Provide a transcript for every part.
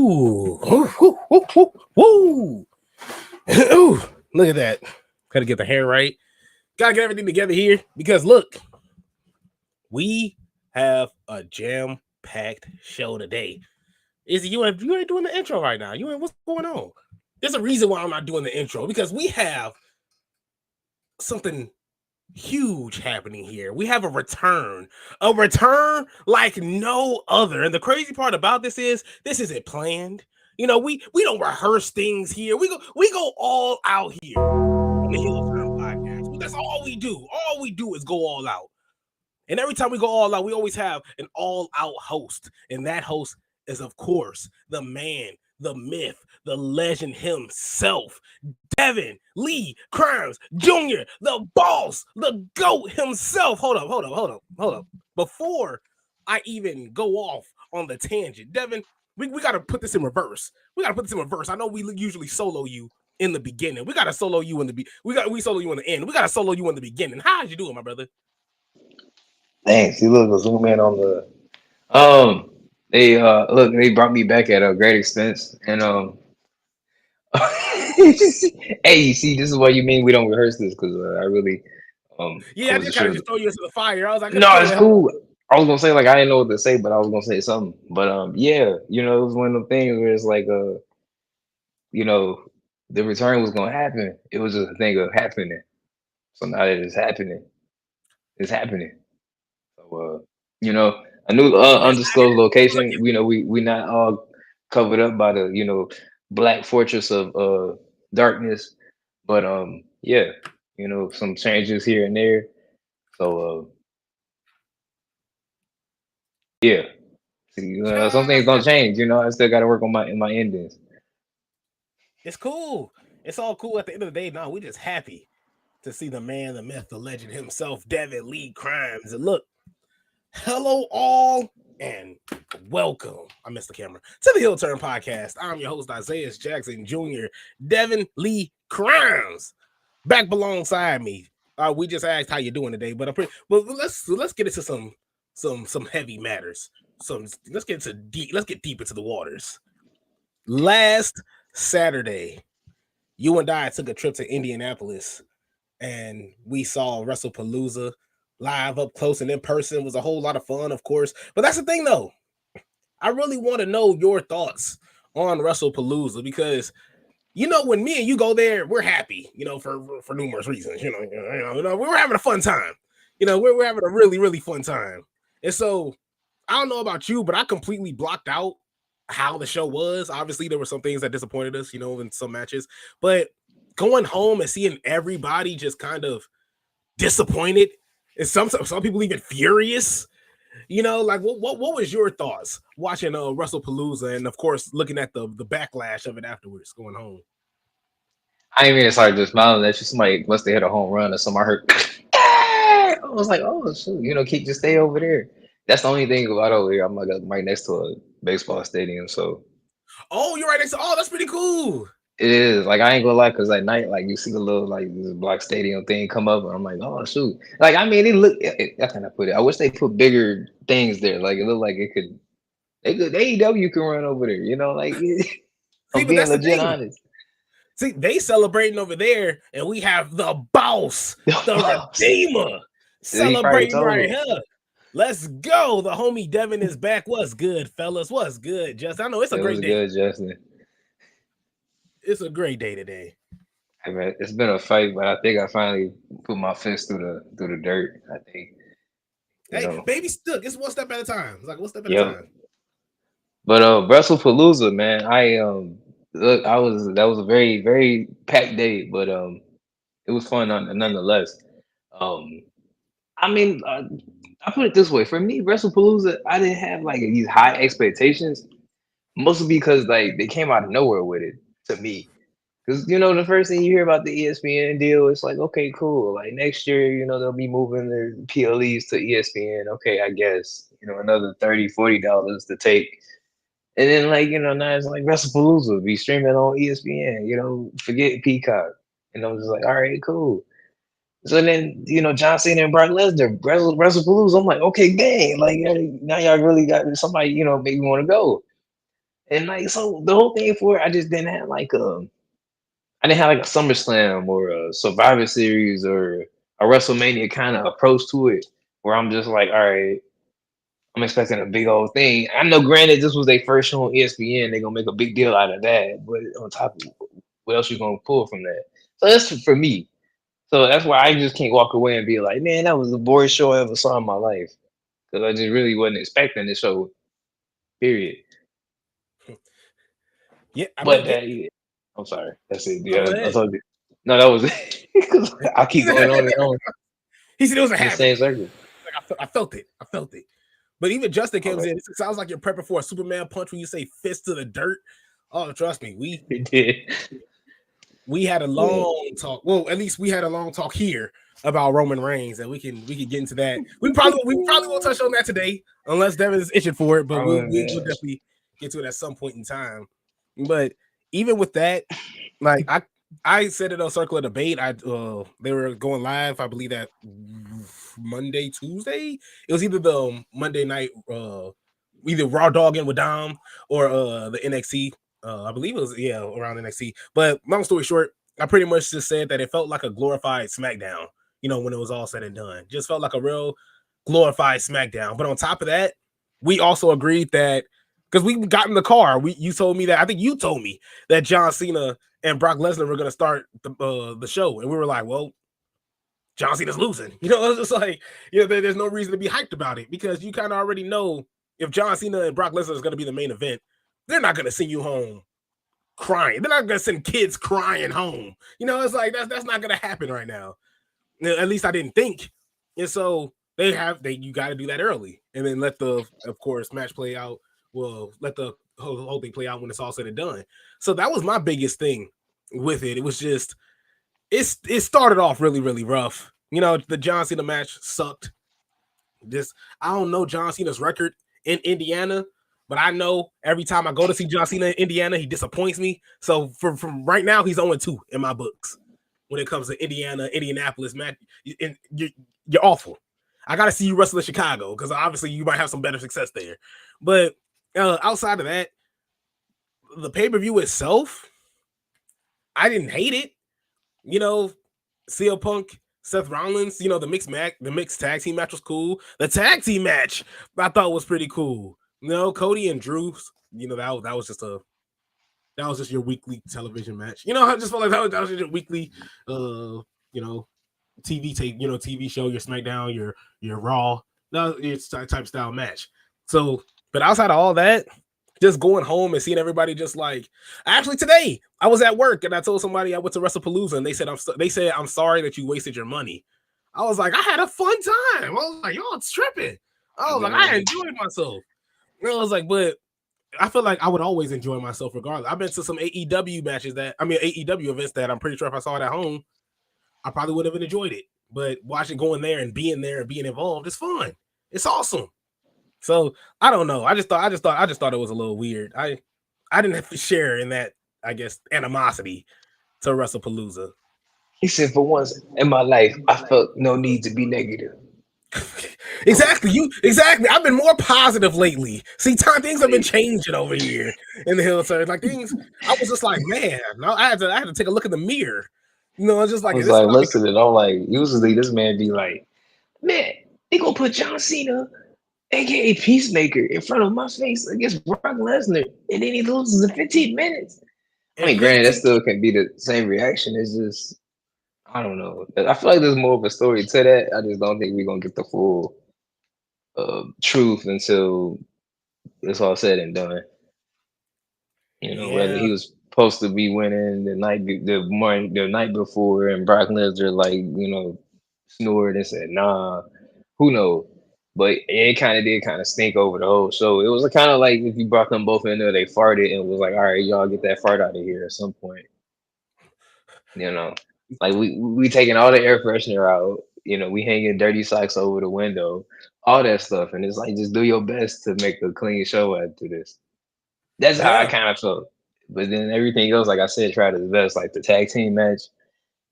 Ooh, woo, woo, woo, woo. Ooh, look at that. Gotta get the hair right. Gotta get everything together here because look, we have a jam-packed show today. Izzy, you ain't doing the intro right now. What's going on? There's a reason why I'm not doing the intro because we have something huge happening here. We have a return like no other. And the crazy part about this isn't planned. You know, we don't rehearse things here. We go all out here on the Heel Turn podcast. That's all we do. All we do is go all out. And every time we go all out, we always have an all-out host. And that host is, of course, the man, the myth, the legend himself, Devin Lee Crimes Jr., the boss, the GOAT himself. Hold up. Before I even go off on the tangent, Devin, we got to put this in reverse. I know we usually solo you in the beginning. We got to solo you in the we solo you in the end. We got to solo you in the beginning. How'd you doing, my brother? Thanks. You look, zoom in on the they brought me back at a great expense. And hey, you see, this is what you mean we don't rehearse this because I really Yeah, I close the just kind of show. just throw you into the fire. I was like, No, it's cool. I was gonna say like I didn't know what to say, but I was gonna say something. But yeah, it was one of the things where it's like you know, the return was gonna happen. It was just a thing of happening. So now that it's happening, it's happening. So a new undisclosed location. We not all covered up by the black fortress of darkness, but yeah, some changes here and there. So yeah, see, some things don't change. I still got to work on my endings. It's cool. It's all cool at the end of the day. No, we just happy to see the man, the myth, the legend himself, Devin Lee Crimes. And look, hello all and welcome. I missed the camera to the Heel Turn podcast. I'm your host, Isaiah Jackson Jr., Devin Lee Crimes, back alongside me. We just asked how you doing today, but let's get into some heavy matters. Let's get deep into the waters. Last Saturday, you and I took a trip to Indianapolis and we saw WrestlePalooza live up close and in person. It was a whole lot of fun, of course. But that's the thing, though. I really want to know your thoughts on WrestlePalooza because, when me and you go there, we're happy, for numerous reasons. We're having a fun time. We're having a really, really fun time. And so I don't know about you, but I completely blocked out how the show was. Obviously, there were some things that disappointed us, in some matches. But going home and seeing everybody just kind of disappointed, and some people even furious. Like what was your thoughts watching WrestlePalooza, and of course looking at the backlash of it afterwards going home? I ain't even started just smiling at you. Somebody must have hit a home run or something. I heard. I was like, oh shoot, keep just stay over there. That's the only thing about over here. I'm like right next to a baseball stadium, so. Oh, you're right next to. Oh, that's pretty cool. It is like I ain't gonna lie, cause at night, like you see the little like this black stadium thing come up, and I'm like, oh shoot! Like I mean, how can I put it? I wish they put bigger things there. Like it looked like AEW can run over there. Like I'm being legit honest. See, they celebrating over there, and we have the boss, the Redeemer, celebrating right here. Let's go. The homie Devin is back. What's good, fellas? What's good, Justin? I know it's a great day. Good, Justin. It's a great day today. Hey man, it's been a fight, but I think I finally put my fist through the dirt. I think. Hey, baby, stuck. It's one step at a time. It's like one step at a time. But WrestlePalooza, man, look, that was a very, very packed day, but it was fun nonetheless. I mean, I put it this way: for me, WrestlePalooza, I didn't have like these high expectations, mostly because like they came out of nowhere with it to me. Because the first thing you hear about the ESPN deal, it's like, okay, cool. Like next year, they'll be moving their PLEs to ESPN. Okay, I guess another $30-$40 to take. And then now it's like WrestlePalooza be streaming on ESPN. Forget Peacock. And I'm just like, all right, cool. So then John Cena and Brock Lesnar WrestlePalooza. I'm like, okay, dang, like now y'all really got somebody make me want to go. And like so the whole thing for it, I just didn't have like I didn't have like a SummerSlam or a Survivor Series or a WrestleMania kind of approach to it where I'm just like, all right, I'm expecting a big old thing. I know, granted, this was their first show on ESPN. They're gonna make a big deal out of that. But on top of what else you gonna pull from that? So that's for me. So that's why I just can't walk away and be like, man, that was the boringest show I ever saw in my life. Because I just really wasn't expecting the show. Period. Yeah, I But mean, yeah. that, yeah, I'm sorry. That's it. No, Yeah, go I ahead. told you. No, that was it. 'Cause I keep going on and on He said it was a in the habit. same circle. Like I felt it. I felt it. But even Justin All comes right. in. It sounds like you're prepping for a Superman punch when you say fist to the dirt. Oh, trust me, It did. we had a Yeah. long talk. Well, at least we had a long talk here about Roman Reigns, and we can get into that. We probably won't touch on that today unless Devin is itching for it. But Oh, we'll man. definitely get to it at some point in time. But even with that, like I said it on Circle of Debate. They were going live. I believe that Monday, Tuesday. It was either the Monday night, either Raw Dogging with Dom or the NXT. I believe it was around NXT. But long story short, I pretty much just said that it felt like a glorified SmackDown. You know, when it was all said and done, just felt like a real glorified SmackDown. But on top of that, we also agreed that because we got in the car, you told me that I think you told me that John Cena and Brock Lesnar were going to start the show, and we were like, well, John Cena's losing. You know, it's just like there's no reason to be hyped about it because you kind of already know if John Cena and Brock Lesnar is going to be the main event, they're not going to send you home crying. They're not going to send kids crying home. You know, it's like that's not going to happen right now. At least I didn't think. And so you got to do that early, and then let the of course match play out. Well, let the whole thing play out when it's all said and done. So that was my biggest thing with it. It was just it started off really rough. You know, the John Cena match sucked. Just I don't know John Cena's record in Indiana, but I know every time I go to see John Cena in Indiana, he disappoints me. So from right now, he's 0-2 in my books when it comes to Indianapolis, Matt. You're awful. I got to see you wrestle in Chicago because obviously you might have some better success there. But outside of that, the pay per view itself, I didn't hate it. You know, CM Punk, Seth Rollins, the mixed tag team match was cool. The tag team match I thought was pretty cool. Cody and Drew, that was just your weekly television match. I just felt like that was just your weekly you know, TV tape, TV show, your SmackDown, your Raw, it's type style match. So, but outside of all that, just going home and seeing everybody just like actually today I was at work and I told somebody I went to WrestlePalooza and they said I'm sorry that you wasted your money. I was like I had a fun time. I was like y'all tripping. I was like I Man. enjoyed myself. And I was like, but I feel like I would always enjoy myself regardless. I've been to some AEW events that I'm pretty sure if I saw it at home, I probably would have enjoyed it. But watching going there and being involved is fun. It's awesome. So I don't know. I just thought it was a little weird. I didn't have to share in that, I guess, animosity to WrestlePalooza. He said, for once in my life, I felt no need to be negative. Oh, Exactly. I've been more positive lately. See, things have been changing over here in the hill turn. Like things, I was just like, man, no, I had to take a look in the mirror. It's just I like, is was this like, what I become? listening. I'm like, usually this man be like, man, they gonna put John Cena, aka Peacemaker, in front of my face against Brock Lesnar, and then he loses in 15 minutes. I And mean, granted, that 15, still can be the same reaction. It's just, I don't know. I feel like there's more of a story to that. I just don't think we're gonna get the full truth until it's all said and done. Whether yeah, he was supposed to be winning the night before, and Brock Lesnar snored and said, "Nah," who knows? But it kind of stink over the whole show. It was kind of like if you brought them both in there, they farted and was like, "All right, y'all get that fart out of here at some point." You know, like we taking all the air freshener out. We hanging dirty socks over the window, all that stuff, and it's like just do your best to make a clean show after this. That's how I yeah, kind of felt. But then everything else, like I said, tried his best. Like the tag team match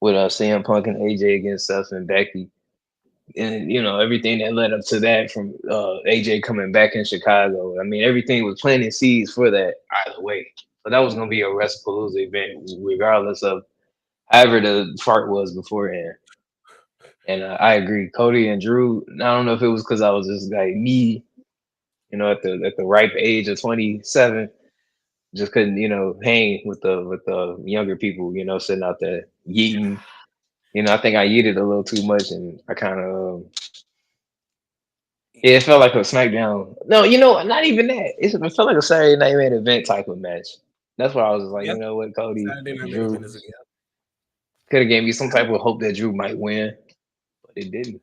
with CM Punk and AJ against Seth and Becky. and everything that led up to that from AJ coming back in Chicago. I mean, everything was planting seeds for that either way. So that was gonna be a WrestlePalooza event, regardless of however the fart was beforehand. And I agree, Cody and Drew. I don't know if it was because I was just like me, at the ripe age of 27, just couldn't hang with the younger people, sitting out there yeeting. I think I yeeted a little too much, and I kind of yeah, it felt like a SmackDown. No, not even that. It felt like a Saturday Night Main Event type of match. That's why I was like, Yep. you know what, Cody Saturday Night and Main Drew Event is again. could have gave me some type of hope that Drew might win, but it didn't.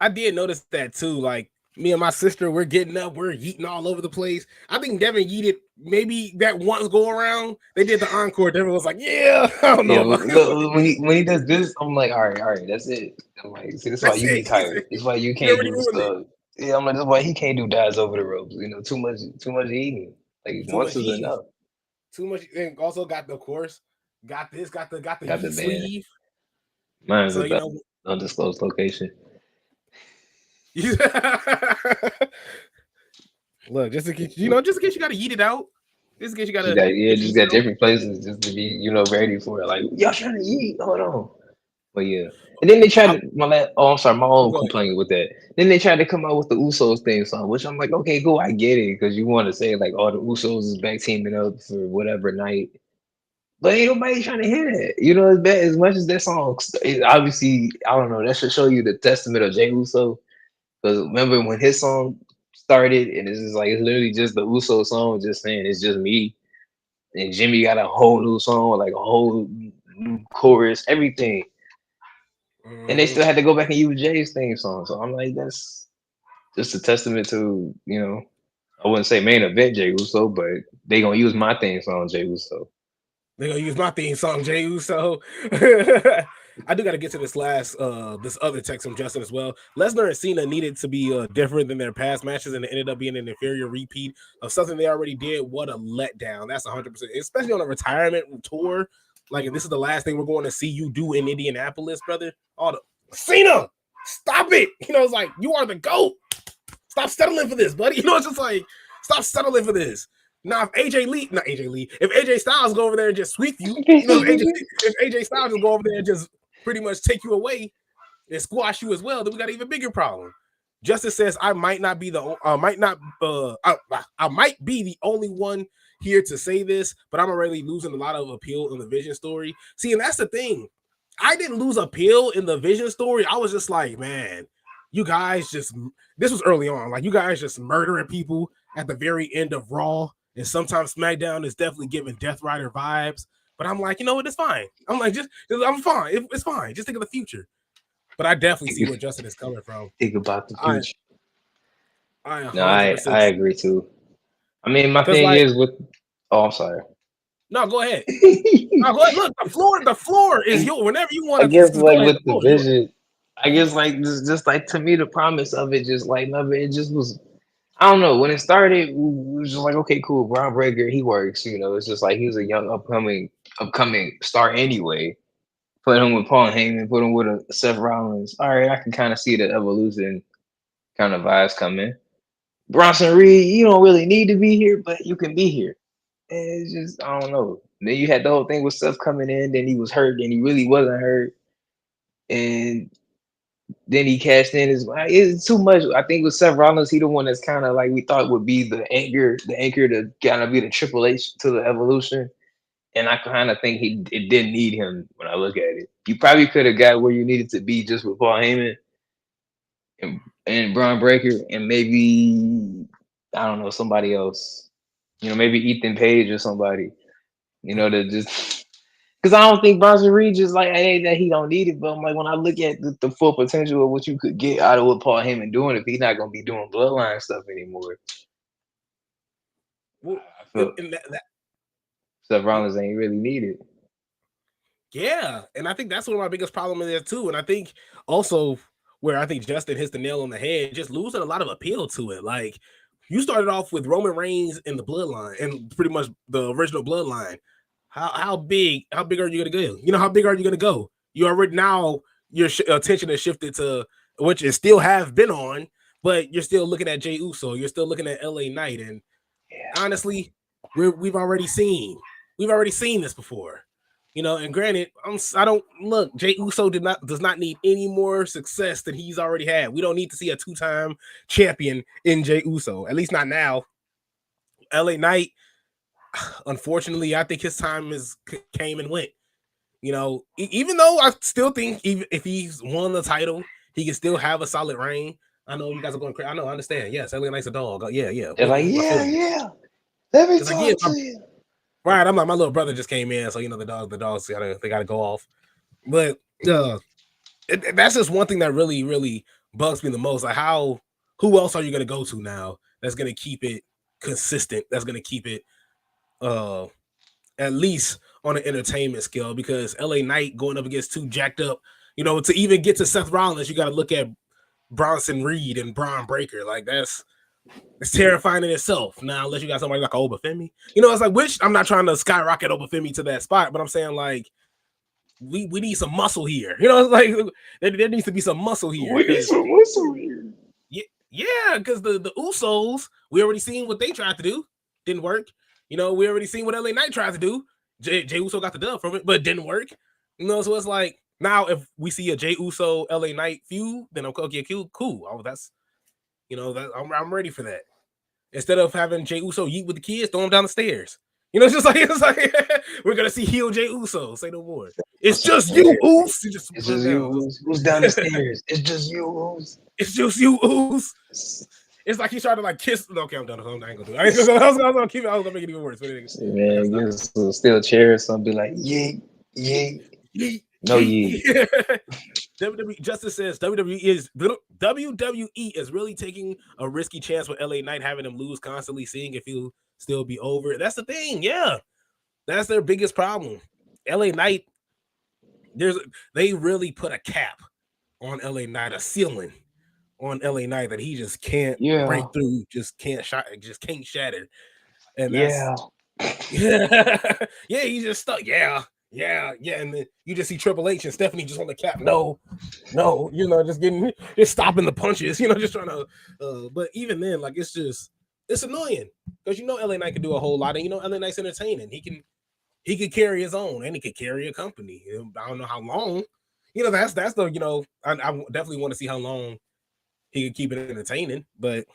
I did notice that too. Like me and my sister, we're getting up, we're yeeting all over the place. I think Devin yeeted maybe that once go around. They did the encore. Devin was like, "Yeah, I don't know Yeah, about it." look, when he does this, I'm like, all right, that's it. I'm like, see, that's why That's you it. get tired. That's why you You can't already do the ruined it. stuff. Yeah, I'm like, that's why he can't do dives over the ropes. Too much eating. Like Too once much is heat. enough. Too much. And also got the, of course, got this, got the Got the heat band. sleeve. Mine's So at the undisclosed location. look, just in case just in case you got to yeet it out. Just in case you got Just to got yeah, get you, just got different places just to be ready for it. Like y'all trying to eat, hold on. But yeah, and then they tried I, to I'm sorry, my own go ahead. complaint with that. Then they tried to come out with the Usos theme song, which I'm like, okay, cool, I get it because you want to say like, oh, the Usos is back teaming up for whatever night. But ain't nobody trying to hear that. As bad as much as that song, obviously, I don't know. That should show you the testament of Jay Uso. Because remember when his song started, and it's just like it's literally just the Uso song, just saying it's just me. And Jimmy got a whole new song, like a whole new chorus, everything. And they Mhm. still had to go back and use Jay's theme song. So I'm like, that's just a testament to, I wouldn't say main event Jay Uso, but they gonna use my theme song, Jay Uso. They're gonna use my theme song, Jey Uso. I do gotta get to this other text from Justin as well. Lesnar and Cena needed to be different than their past matches, and it ended up being an inferior repeat of something they already did. What a letdown. That's 100%, especially on a retirement tour. Like, and this is the last thing we're going to see you do in Indianapolis, brother. All the Cena, stop it. It's like you are the GOAT. Stop settling for this, buddy. It's just like stop settling for this. Now, if if AJ Styles go over there and just sweep you, if AJ Styles just go over there and just pretty much take you away and squash you as well, then we got an even bigger problem. Justice says I might not be I might be the only one here to say this, but I'm already losing a lot of appeal in the Vision story. See, and that's the thing. I didn't lose appeal in the Vision story. I was just like, man, you guys just this was early on. Like you guys just murdering people at the very end of Raw. And sometimes SmackDown is definitely giving Death Rider vibes. But I'm like, you know what? It's fine. I'm like, I'm fine. It's fine. Just think of the future. But I definitely see where Justin is coming from. Think about the I future. I No, I 100% I agree too. I mean, my because thing like is with. Oh, I'm sorry. no, go ahead. No, go ahead. Look, the floor is I, yours. Whenever you I want to guess go like ahead, with the the floor is yours. vision, I guess like just like to me the promise of it just like never it just was. I don't know when it started. We was just like okay, cool. Braun Breaker, he works. It's just like he was a young upcoming star anyway. Put him with Paul Heyman, put him with a Seth Rollins. All right, I can kind of see the evolution kind of vibes coming. Bronson Reed, you don't really need to be here, but you can be here. And it's just I don't know. Then you had the whole thing with Seth coming in, then he was hurt, and he really wasn't hurt, and then he cashed in his. It's too much. I think with Seth Rollins, he the one that's kind of like we thought would be the anchor to kind of be the Triple H to the evolution. And I kind of think it didn't need him when I look at it. You probably could have got where you needed to be just with Paul Heyman and Braun Breaker, and maybe I don't know somebody else. Maybe Ethan Page or somebody. To just because I don't think Bronson Reed just like ain't that he don't need it, but I'm like when I look at the full potential of what you could get out of what Paul Heyman doing if he's not gonna be doing bloodline stuff anymore. Well, I feel and Seth Rollins ain't really needed. yeah, and I think that's one of my biggest problems there too. And I think also where I think Justin hits the nail on the head, just losing a lot of appeal to it. Like you started off with Roman Reigns in the bloodline and pretty much the original bloodline. How big are you gonna go? How big are you gonna go? You already now your attention has shifted to which it still have been on, but you're still looking at Jey Uso, you're still looking at LA Knight, and honestly, we've already seen this before. And granted, I don't look. Jey Uso does not need any more success than he's already had. We don't need to see a 2-time champion in Jey Uso, at least not now. LA Knight, unfortunately, I think his time came and went. Even though I still think even if he's won the title, he can still have a solid reign. I know you guys are going crazy. I understand. Yes, LA Knight's a dog. Yeah. They're like, yeah. Let me it's talk like, to you. Right. I'm like, my little brother just came in, so the dogs gotta go off. But that's just one thing that really, really bugs me the most. Like, who else are you gonna go to now that's gonna keep it consistent? That's gonna keep it at least on an entertainment scale, because LA Knight going up against two jacked up, to even get to Seth Rollins, you got to look at Bronson Reed and Braun Breaker. Like, it's terrifying in itself. Now, unless you got somebody like Obafemi, it's like, which I'm not trying to skyrocket Obafemi to that spot, but I'm saying, like, we need some muscle here. It's like there needs to be some muscle here. We need some muscle here. Yeah, because the Usos, we already seen what they tried to do, didn't work. We already seen what LA Knight tried to do. Jey Uso got the dub from it, but it didn't work. So it's like, now if we see a Jey Uso LA Knight feud, then okay, cool. Oh, that's I'm ready for that. Instead of having Jey Uso yeet with the kids, throw him down the stairs. It's like we're gonna see heel Jey Uso. Say no more. It's just you, Oos. It's just you, Who's down the stairs? It's just you, Oos. It's just you, Oos. It's like he's trying to like kiss. Okay, I'm done. I ain't gonna do it. I was gonna keep it. I was gonna make it even worse. But man, get some steel chair or something. Be like, yeet. No yeet. WWE Justice says WWE is really taking a risky chance with LA Knight, having him lose constantly, seeing if he'll still be over. That's the thing. Yeah, that's their biggest problem. LA Knight, they really put a cap on LA Knight, a ceiling on LA Knight that he just can't break through, just can't shatter. And that's he's just stuck. Yeah. And then you just see Triple H and Stephanie just on the cap. No, just stopping the punches, just trying to but even then, like, it's annoying because LA Knight can do a whole lot, and LA Knight's entertaining. He could carry his own, and he could carry a company. I don't know how long. That's the I definitely want to see how long he could keep it entertaining. But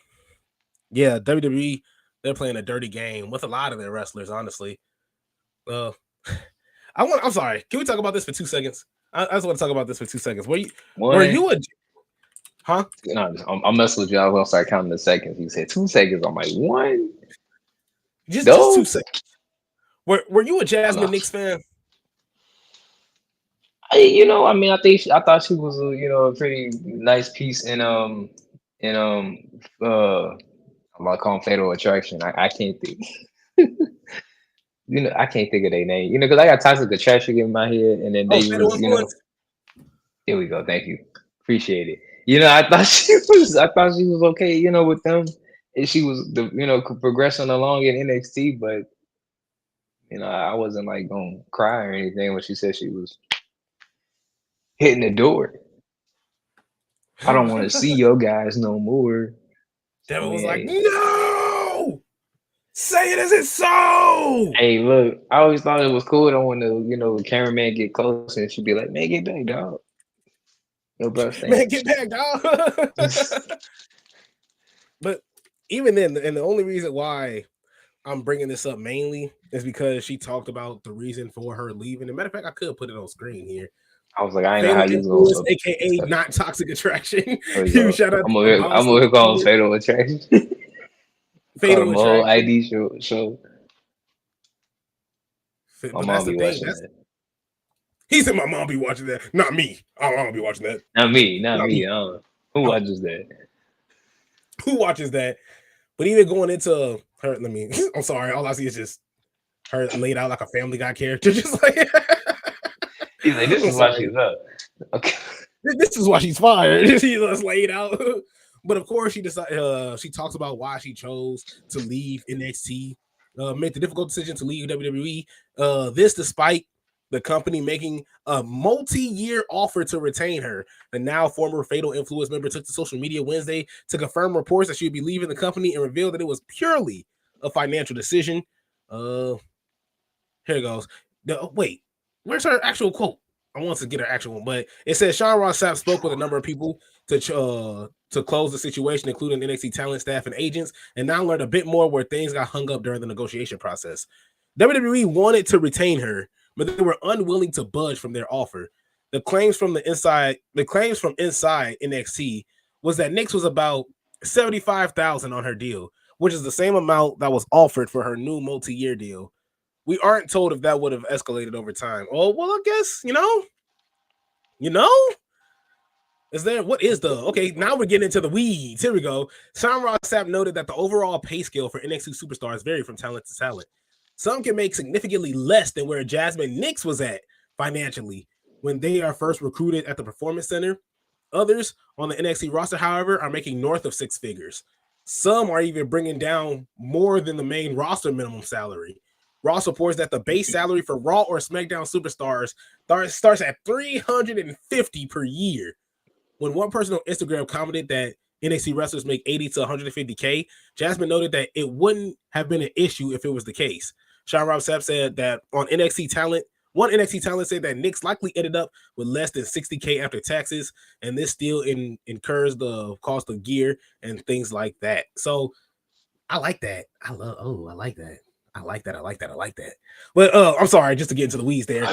yeah, WWE, they're playing a dirty game with a lot of their wrestlers, honestly. I'm sorry. Can we talk about this for 2 seconds? I just want to talk about this for 2 seconds. Were you a huh? No, I'm messing with you. I was gonna start counting the seconds. You said 2 seconds. I'm like, 1. Just 2 seconds. Were you a Jasmine Nix fan? I thought she was a pretty nice piece in I'm gonna call them Fatal Attraction. I can't think. I can't think of their name. Because I got Toxic Attraction in my head, and then they were, Here we go. Thank you. Appreciate it. I thought she was okay, with them, and she was progressing along in NXT, but I wasn't like gonna cry or anything when she said she was hitting the door. I don't want to see your guys no more. Devin was like, no! Say it as it's so! Hey, look, I always thought it was cool. I don't want to, the cameraman get close and she'd be like, man, get back, dog. Yo, bro, man, get back, dog. But even then, and the only reason why I'm bringing this up mainly is because she talked about the reason for her leaving. As a matter of fact, I could put it on screen here. I was like, I ain't know how you was going. AKA not Toxic Attraction. Shout out. I'm gonna call him Fatal Attraction. Fatal Attraction. ID show. My mom be watching that. He said my mom be watching that. Not me. I don't be watching that. Not me. Who watches that? Who watches that? But even going into her, I'm sorry. All I see is just her laid out like a Family Guy character, just like. He's like, this is why she's up. Okay. This is why she's fired. She's just laid out. But of course, she decided. She talks about why she chose to leave NXT, made the difficult decision to leave WWE. This despite the company making a multi-year offer to retain her. The now former Fatal Influence member took to social media Wednesday to confirm reports that she would be leaving the company and revealed that it was purely a financial decision. Uh, Here it goes. Wait, where's her actual quote? I want to get her actual one, but it says Sean Ross Sapp spoke with a number of people to close the situation, including NXT talent staff and agents, and now learned a bit more where things got hung up during the negotiation process. WWE wanted to retain her, but they were unwilling to budge from their offer. The claims from inside NXT was that Nix was about 75,000 on her deal, which is the same amount that was offered for her new multi-year deal. We aren't told if that would have escalated over time. Oh, well, I guess, you know, is there what is the okay? Now we're getting into the weeds. Here we go. Sean Ross Sapp noted that the overall pay scale for NXT superstars vary from talent to talent. Some can make significantly less than where Jasmine Nix was at financially when they are first recruited at the Performance Center. Others on the NXT roster, however, are making north of six figures. Some are even bringing down more than the main roster minimum salary. Ross reports that the base salary for Raw or SmackDown superstars starts at $350 per year. When one person on Instagram commented that NXT wrestlers make 80 to 150K, Jasmine noted that it wouldn't have been an issue if it was the case. Sean Ross Sapp said that on NXT talent, one NXT talent said that Nix likely ended up with less than 60K after taxes, and this still incurs the cost of gear and things like that. So I like that. I like that. I like that. I like that. I like that. But I'm sorry, just to get into the weeds there.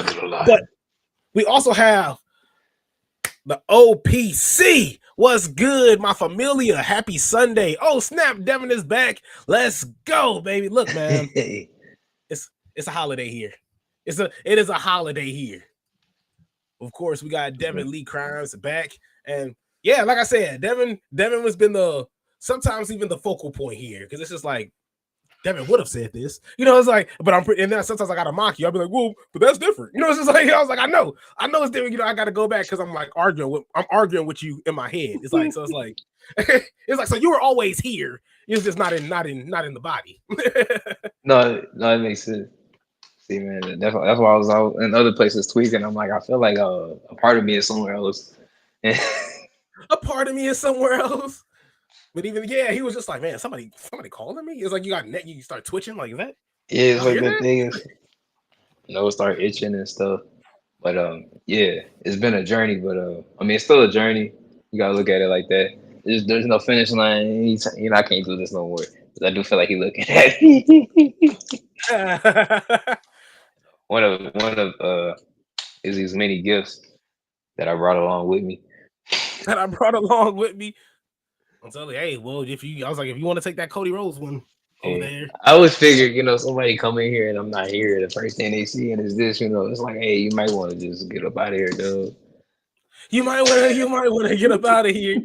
But we also have the OPC. What's good, my familia? Happy Sunday. Oh, snap, Devin is back. Let's go, baby. Look, man. It's a holiday here. It is a holiday here. Of course, we got Devin Lee Crimes back. And yeah, like I said, Devin has been sometimes even the focal point here. Because it's just like Devin would have said this, it's like, but and then sometimes I gotta mock you. I'll be like, well, but that's different. It's just like, I was like, I know it's different. I gotta go back because I'm like I'm arguing with you in my head. It's like, so it's like, it's like, so you were always here. It's just not in the body. No, it makes sense. See, man, that's why I was out in other places tweaking. I'm like, I feel like a part of me is somewhere else. A part of me is somewhere else. But even he was just like, man, somebody calling me. It's like you got net, you start twitching like that. Yeah, it's like the thing is, start itching and stuff. But yeah, it's been a journey. But I mean, it's still a journey. You gotta look at it like that. There's no finish line. I can't do this no more. I do feel like he's looking at me. one of is these many gifts that I brought along with me. I'm telling you, hey, well, I was like, if you want to take that Cody Rhodes one over there, I always figured, somebody come in here and I'm not here. The first thing they see and is this, it's like, hey, you might want to just get up out of here, dude. You might want to get up out of here.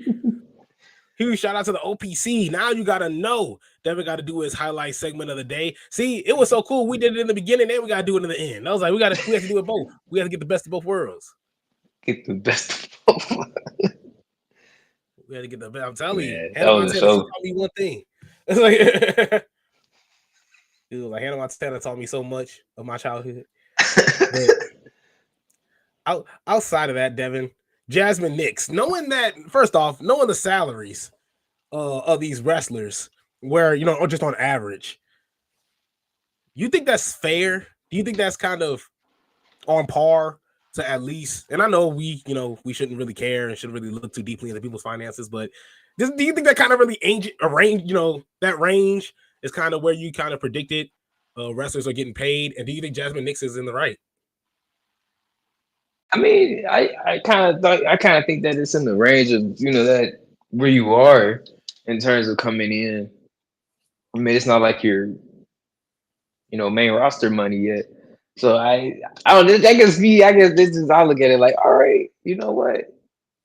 Huge shout out to the OPC. Now you gotta know Devin got to do his highlight segment of the day. See, it was so cool. We did it in the beginning, and we gotta do it in the end. I was like, we have to do it both. We have to get the best of both worlds. Get the best of both worlds. We had to get the best. I'm telling you, Hannah Montana taught me one thing. It's like, dude, like Hannah Montana taught me so much of my childhood. But outside of that, Devin, Jasmine Nix, knowing the salaries of these wrestlers, where just on average, you think that's fair? Do you think that's kind of on par to at least? And I know we shouldn't really care and shouldn't really look too deeply into people's finances, but do you think that kind of really range? That range is kind of where you kind of predicted wrestlers are getting paid, and do you think Jasmine Nix is in the right? I mean, I kind of think that it's in the range of that where you are in terms of coming in. I mean, it's not like you're main roster money yet. So I don't. I guess this is I look at it like, all right, you know what?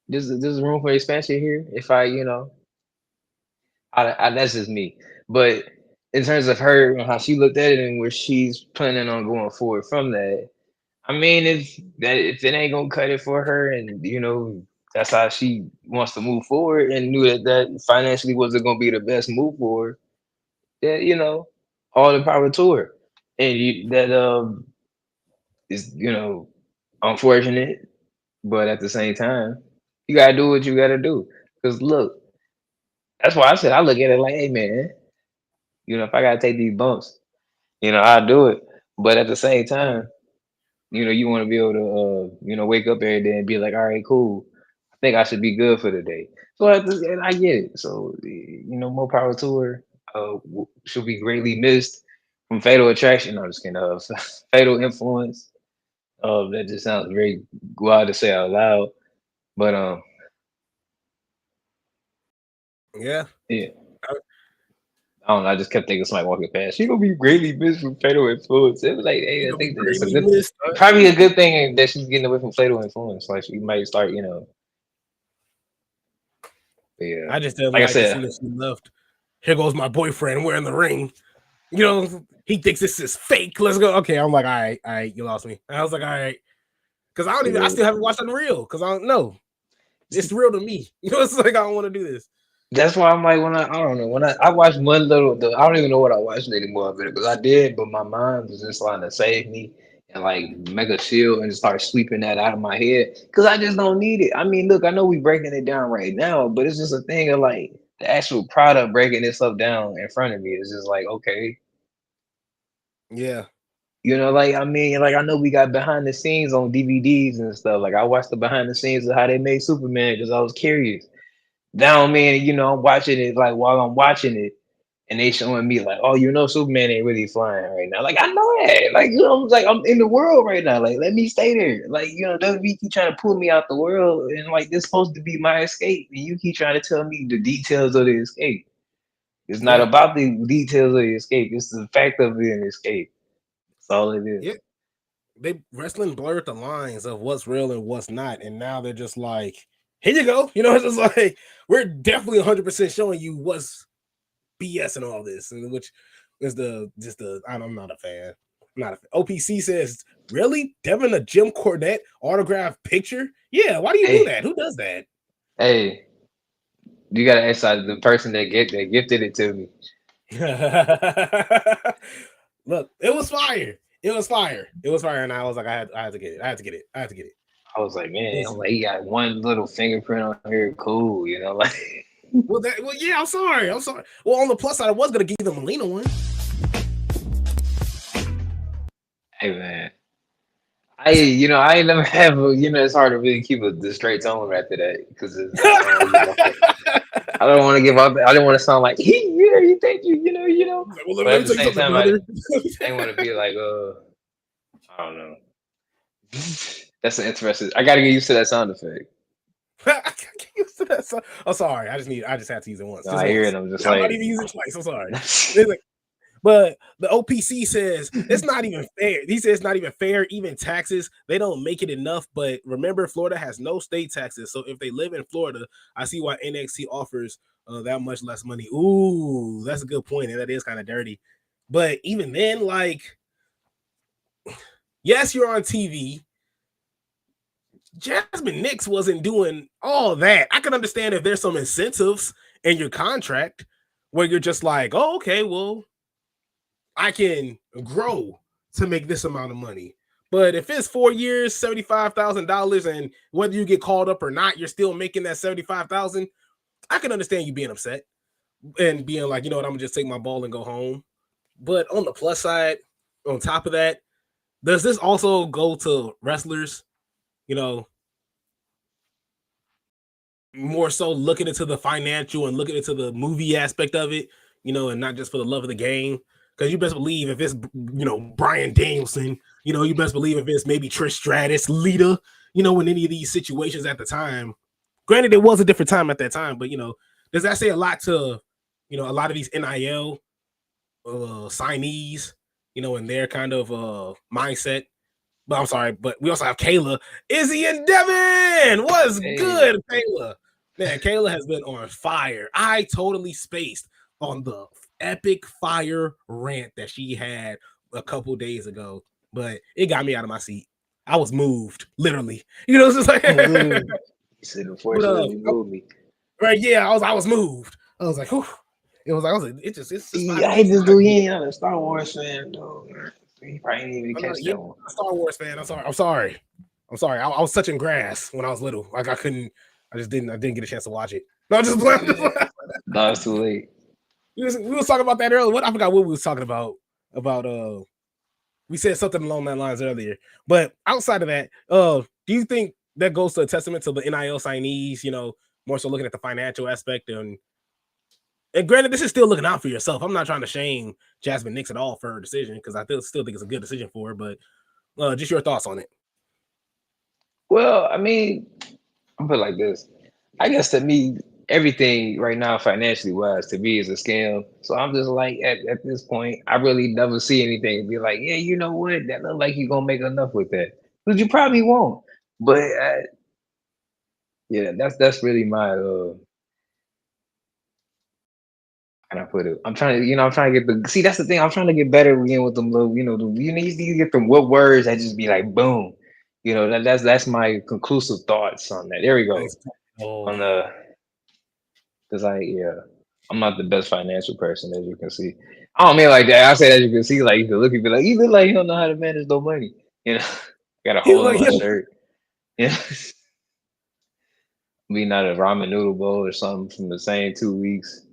There's room for expansion here. If that's just me. But in terms of her and how she looked at it and where she's planning on going forward from that, I mean, if it ain't gonna cut it for her, and that's how she wants to move forward, and knew that financially wasn't gonna be the best move for her, that all the power to her, and It's unfortunate, but at the same time, you gotta do what you gotta do. Cause look, that's why I said I look at it like, hey man, if I gotta take these bumps, I'll do it. But at the same time, you want to be able to, wake up every day and be like, all right, cool. I think I should be good for the day. So and I get it. So more power to her. She'll be greatly missed from Fatal Attraction. I'm just kidding. Fatal Influence. That just sounds very wild to say out loud. But Yeah. yeah. I don't know. I just kept thinking somebody walking past. She gonna be greatly missed from Fatal Influence. It was like, hey, You're I gonna be think that it's a greatly good, missed. probably a good thing that she's getting away from Fatal Influence. Like she might start, but yeah. I just didn't Like I like the said, scene that she left. Here goes my boyfriend wearing the ring. He thinks this is fake. Let's go. Okay, I'm like, all right, you lost me. I was like, all right, because I still haven't watched it real because I don't know. It's real to me. It's like I don't want to do this. that's why I'm like I don't know when I watched one little I don't even know what I watched anymore of it because I did, but my mind was just trying to save me and like make a shield and just start sweeping that out of my head because I just don't need it. I mean, look, I know we breaking it down right now, but it's just a thing of like the actual product breaking this stuff down in front of me is just like okay. Yeah. Like I mean, like I know we got behind the scenes on DVDs and stuff. Like I watched the behind the scenes of how they made Superman because I was curious. Now, man, I'm watching it like while I'm watching it, and they showing me like, oh, Superman ain't really flying right now. Like I know that. Like like I'm in the world right now. Like let me stay there. Like WB keep trying to pull me out the world, and like this supposed to be my escape, and you keep trying to tell me the details of the escape. It's not Yeah. about the details of the escape. It's the fact of an escape. That's all it is. Yeah. They wrestling blurred the lines of what's real and what's not, and now they're just like, here you go. It's just like we're definitely 100% showing you what's BS and all this, and which is I'm not a fan. I'm not a fan. OPC says, really? Devin a Jim Cornette autograph picture? Yeah, why do you do Hey, that? Who does that? hey, you gotta ask the person that gifted it to me. Look, it was fire. It was fire. It was fire, and I was like, I had to get it. I had to get it. I had to get it. I was like, man, I'm Listen. like, he got one little fingerprint on here, cool, like. Well, yeah, I'm sorry. I'm sorry. Well, on the plus side, I was gonna give you the Molina one. Hey man, I ain't never have it's hard to really keep the straight tone after that because I don't want to give off I don't want to give up. I don't want to sound like you think Well, let but at me the tell you same something, time, brother. I ain't want to be like, I don't know. That's an interesting. I got to get used to that sound effect. I can't get used to that. I'm sorry. I just had to use it once. No, Just I hear once. it. I'm just I'm not like, even using it twice. I'm sorry. But the OPC says it's not even fair. He says it's not even fair. Even taxes, they don't make it enough. But remember, Florida has no state taxes. So if they live in Florida, I see why NXT offers that much less money. Ooh, that's a good point. And that is kind of dirty. But even then, like, yes, you're on TV. Jasmine Nix wasn't doing all that. I can understand if there's some incentives in your contract where you're just like, oh, okay, well, I can grow to make this amount of money. But if it's 4 years, $75,000, and whether you get called up or not, you're still making that 75,000. I can understand you being upset and being like, you know what, I'm gonna just take my ball and go home. But on the plus side, on top of that, does this also go to wrestlers? You know, more so looking into the financial and looking into the movie aspect of it, and not just for the love of the game. Because you best believe if it's, Brian Danielson, you best believe if it's maybe Trish Stratus, Lita, in any of these situations at the time. Granted, it was a different time at that time, but, does that say a lot to, a lot of these NIL signees, in their kind of mindset? But I'm sorry, but we also have Kayla, Izzy, and Devin. What's hey, good, Kayla? Man, Kayla has been on fire. I totally spaced on the epic fire rant that she had a couple days ago, but it got me out of my seat. I was moved, literally. It's just like, he said, but unfortunately, moved me. right, yeah, I was moved. I was like, whew. It was like, it's just See, fire. I hate this dude. He ain't not a Star Wars fan, though. Man. He probably didn't even catch Yeah, that one. I'm a Star Wars fan. I'm sorry. I was touching grass when I was little. Like I couldn't. I didn't get a chance to watch it. No, just No, it's too late. we was talking about that earlier. I forgot what we was talking about. About we said something along that lines earlier. But outside of that, do you think that goes to a testament to the NIL signees? You know, more so looking at the financial aspect and granted, this is still looking out for yourself. I'm not trying to shame Jasmine Nix at all for her decision because I still think it's a good decision for her. But just your thoughts on it. Well, I mean, I'm put it like this. I guess to me, everything right now, financially wise, to me is a scam. So I'm just like, at this point, I really never see anything and be like, yeah, you know what? That look like you're gonna make enough with that, but you probably won't. But yeah, that's really my how can I put it? I'm trying to, I'm trying to get the see. That's the thing. I'm trying to get better again with them little, you need to get them what words that just be like boom. That's my conclusive thoughts on that. There we go. Thanks. Oh, On the because I'm not the best financial person as you can see. I don't mean like that. I say as you can see, like you can look and be like, you look like you don't know how to manage no money. Got a he hole in look, my shirt. Yeah, be not a ramen noodle bowl or something from the same 2 weeks.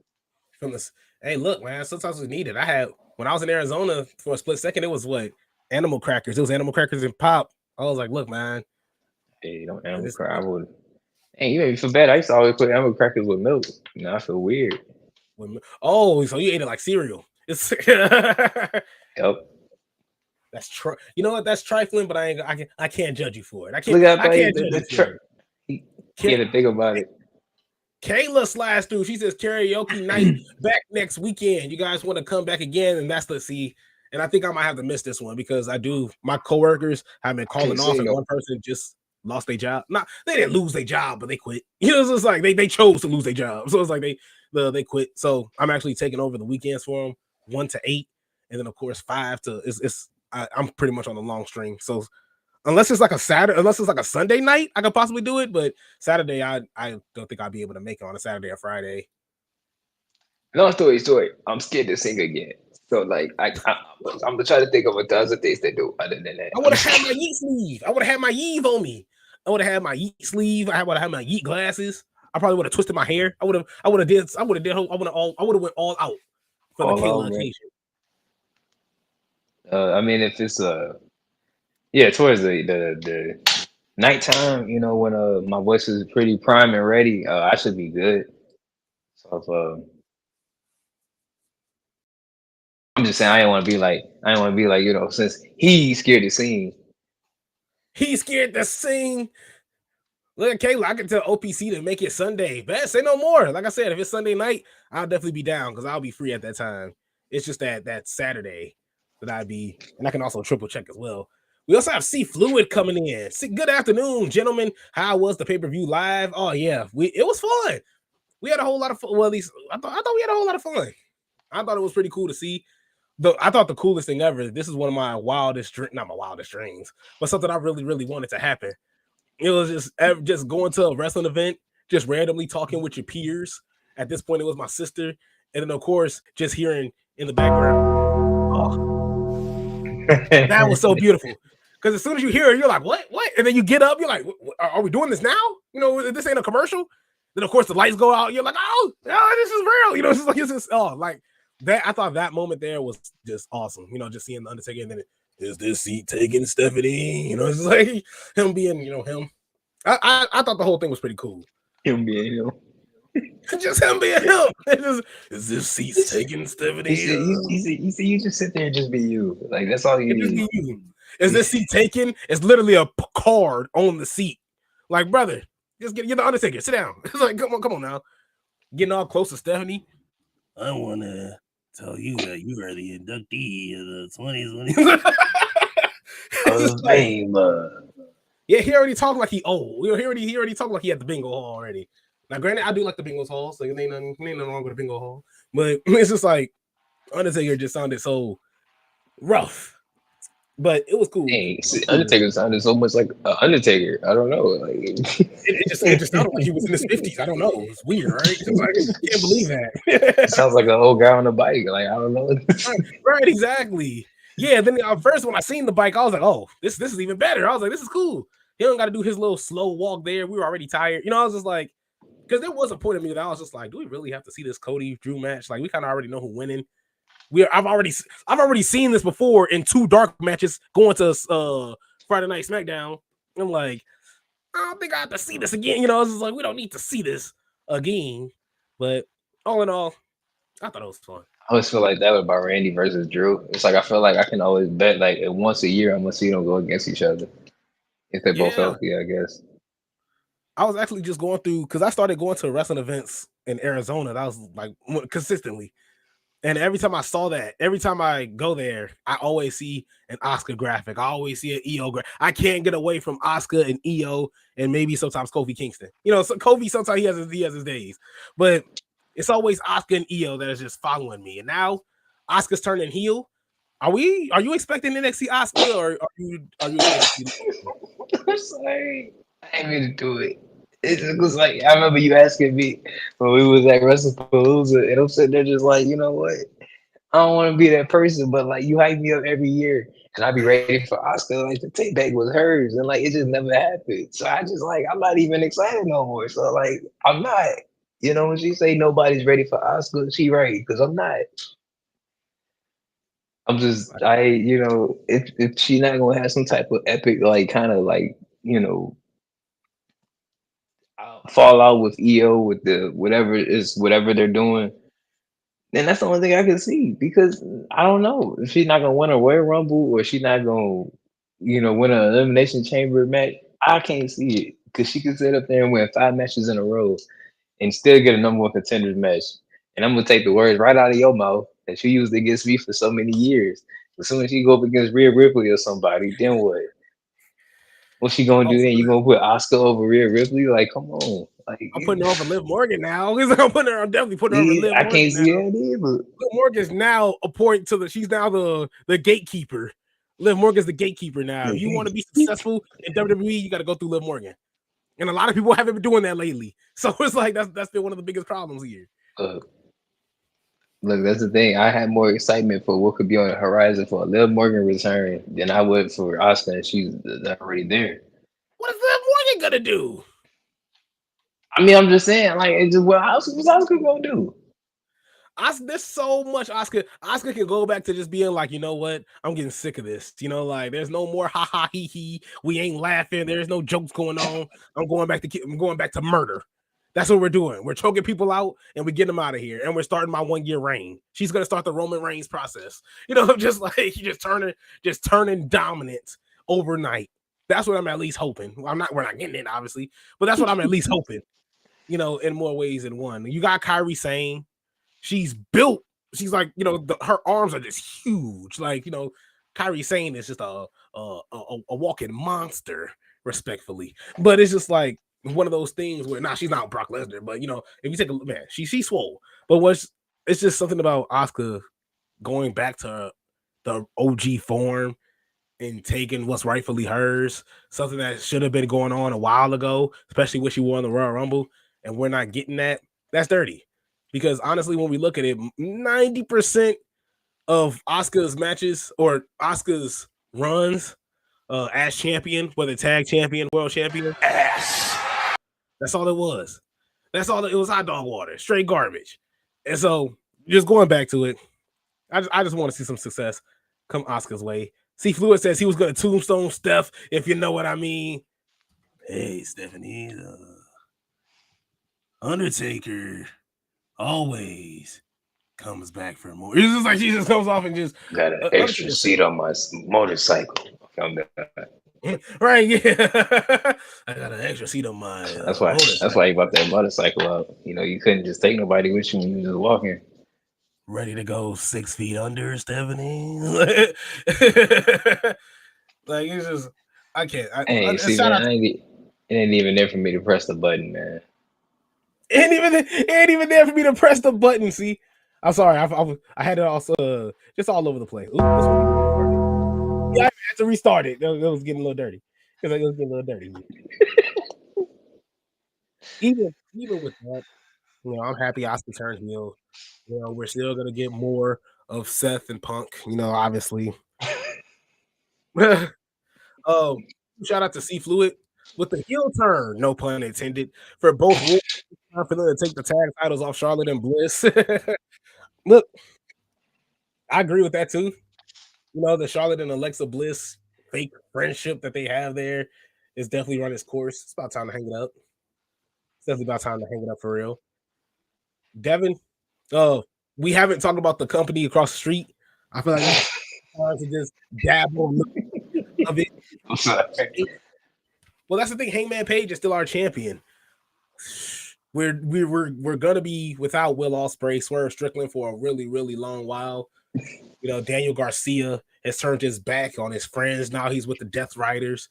from this. Hey, look, man. Sometimes it's needed. I had when I was in Arizona for a split second. It was what animal crackers. It was animal crackers and pop. I was like, look, man. Hey, don't animal This, crack. I would. Hey, you made me feel bad. I used to always put animal crackers with milk. I feel weird. oh, so you ate it like cereal? It's Yep. you know what? That's trifling, but I can't judge you for it. Look at I can't judge the you for it. he had to think about it. Kayla slashed through. She says karaoke night back next weekend. You guys want to come back again? And that's the see. And I think I might have to miss this one because my coworkers have been calling off, and one person just lost their job. Not they didn't lose their job, but they quit. It's just like they chose to lose their job. So it's like they quit. So I'm actually taking over the weekends for them, 1 to 8, and then of course 5 to I'm pretty much on the long string. So unless it's like a Sunday night, I could possibly do it. But Saturday, I don't think I'll be able to make it on a Saturday or Friday. Long story. I'm scared to sing again. So like I'm gonna try to think of a dozen things to do other than that. I would have had my Yeet sleeve. I would have had my Yeet on me. I would have had my Yeet sleeve. I would have had my Yeet glasses. I probably would have twisted my hair. I would have went all out for the Kayla occasion. I mean, if it's towards the nighttime, when my voice is pretty prime and ready, I should be good. So I'm just saying I didn't want to be like, since he's scared to sing. He's scared to sing. Look at Kayla. I can tell OPC to make it Sunday. But say no more. Like I said, if it's Sunday night, I'll definitely be down because I'll be free at that time. It's just that Saturday that I'd be, and I can also triple check as well. We also have C Fluid coming in. Good afternoon, gentlemen. How was the pay-per-view live? Oh yeah, it was fun. We had a whole lot of fun. Well, at least I thought we had a whole lot of fun. I thought it was pretty cool to see. I thought the coolest thing ever. This is one of my not my wildest dreams, but something I really, really wanted to happen. It was just going to a wrestling event, just randomly talking with your peers. At this point, it was my sister, and then of course, just hearing in the background. Oh, that was so beautiful. Because as soon as you hear it, you're like, "What? What?" And then you get up, you're like, "Are we doing this now? This ain't a commercial." Then of course the lights go out. You're like, "Oh, this is real." It's just like that. I thought that moment there was just awesome. Just seeing the Undertaker, and then is this seat taking Stephanie? It's just like him being, him. I thought the whole thing was pretty cool. Him being him. Just him being him. Is this seat taking Stephanie? You just sit there and just be you. Like that's all you need. Is this seat taken? It's literally a card on the seat. Like, brother, just get the Undertaker. Sit down. It's like, come on now. Getting all close to Stephanie. I want to tell you that you are the inductee of the 2020. Yeah, he already talked like he old. He already talked like he had the bingo hall already. Now, granted, I do like the bingo hall, so ain't nothing wrong with the bingo hall. But it's just like Undertaker just sounded so rough. But it was cool. Hey, Undertaker sounded so much like Undertaker. I don't know. Like it just sounded like he was in his 50s. I don't know. It's weird, right? Like, I can't believe that. It sounds like an old guy on a bike. Like I don't know. Right, exactly. Yeah, then first when I seen the bike, I was like, oh, this is even better. I was like, this is cool. He don't got to do his little slow walk there. We were already tired. I was just like, because there was a point of me that I was just like, do we really have to see this Cody Drew match? Like, we kind of already know who winning. I've already seen this before in 2 dark matches going to Friday Night SmackDown. I'm like, I don't think I have to see this again. It's just like we don't need to see this again. But all in all, I thought it was fun. I always feel like that about Randy versus Drew. It's like I feel like I can always bet like once a year I'm gonna see them go against each other if they're both Yeah, healthy. I guess. I was actually just going through because I started going to wrestling events in Arizona. That was like consistently. And every time I saw that, every time I go there, I always see an Oscar graphic. I always see an EO graphic. I can't get away from Oscar and EO and maybe sometimes Kofi Kingston. So Kofi sometimes he has his days, but it's always Oscar and EO that is just following me. And now Oscar's turning heel. Are you expecting NXT Oscar or are you expecting? I'm sorry. I didn't mean to do it. It was like I remember you asking me when we was at WrestlePalooza, and I'm sitting there just like, you know what? I don't want to be that person, but like you hype me up every year, and I be ready for Oscar. Like the take back was hers, and like it just never happened. So I just like I'm not even excited no more. So like I'm not. When she say nobody's ready for Oscar, she right because I'm not. I'm just if she not gonna have some type of epic like kind of like fall out with EO with the whatever they're doing, then that's the only thing I can see because I don't know if she's not gonna win a Royal Rumble or she's not gonna win an Elimination Chamber match. I can't see it because she can sit up there and win 5 matches in a row and still get a number one contenders match. And I'm gonna take the words right out of your mouth that you used against me for so many years. As soon as she go up against Rhea Ripley or somebody, then what? What's she gonna do then? You gonna put Oscar over Rhea Ripley? Like, come on. Like, I'm putting her over Liv Morgan now. I'm definitely putting her over yeah, Liv I Morgan can't now. see that either. Liv Morgan's now a point to she's now the gatekeeper. Liv Morgan's the gatekeeper now. If you want to be successful in WWE, you got to go through Liv Morgan. And a lot of people haven't been doing that lately. So it's like that's been one of the biggest problems here. Uh, Look, that's the thing. I had more excitement for what could be on the horizon for a Liv Morgan return than I would for Oscar, and she's already there. What is Liv Morgan gonna do? I mean, I'm just saying, like, it's just what's Oscar gonna do? Oscar, there's so much Oscar. Oscar can go back to just being like, you know what? I'm getting sick of this. Like there's no more ha ha he he. We ain't laughing. There's no jokes going on. I'm going back to murder. That's what we're doing. We're choking people out and we get them out of here. And we're starting my 1 year reign. She's gonna start the Roman Reigns process. Just like just turning dominant overnight. That's what I'm at least hoping. We're not getting it, obviously, but that's what I'm at least hoping. In more ways than one. You got Kyrie saying she's built. She's like, her arms are just huge. Like, Kyrie Sane is just a walking monster, respectfully. But it's just like one of those things where she's not Brock Lesnar, but if you take a look, man, she's swole. But it's just something about Asuka going back to the OG form and taking what's rightfully hers, something that should have been going on a while ago, especially when she won the Royal Rumble, and we're not getting that. That's dirty. Because honestly, when we look at it, 90% of Asuka's matches or Asuka's runs as champion, whether tag champion, world champion, ass. That's all it was. It was hot dog water, straight garbage. And so, just going back to it, I just want to see some success come Asuka's way. See, Fluid says he was going to tombstone Steph, if you know what I mean. Hey, Stephanie, Undertaker always comes back for more. It's just like she just comes off and just Got an extra seat on my motorcycle. Right, yeah. I got an extra seat on my That's why. motorcycle. That's why you bought that motorcycle out. You couldn't just take nobody with you when you was just walking. Ready to go 6 feet under, Stephanie. Like it's just, I can't. Hey, see, Shout out. man, it ain't even there for me to press the button, man. Ain't even there for me to press the button. See, I'm sorry. I had it also just all over the place. Ooh, yeah, I had to restart it. It was getting a little dirty because it was getting a little dirty. Even with that, I'm happy Oscar turned heel. We're still gonna get more of Seth and Punk. Obviously, um, shout out to C Fluid with the heel turn, no pun intended, for both Wolves confident to take the tag titles off Charlotte and Bliss. Look, I agree with that too. You know, the Charlotte and Alexa Bliss fake friendship that they have there is definitely run its course. It's about time to hang it up. It's definitely about time to hang it up for real. Devin, oh, we haven't talked about the company across the street. I feel like this is time to just dabble a little of it. I'm sorry. Well, that's the thing. Hangman Page is still our champion. We're gonna be without Will Ospreay, Swerve Strickland for a really long while. You know, Daniel Garcia has turned his back on his friends. Now he's with the Death Riders.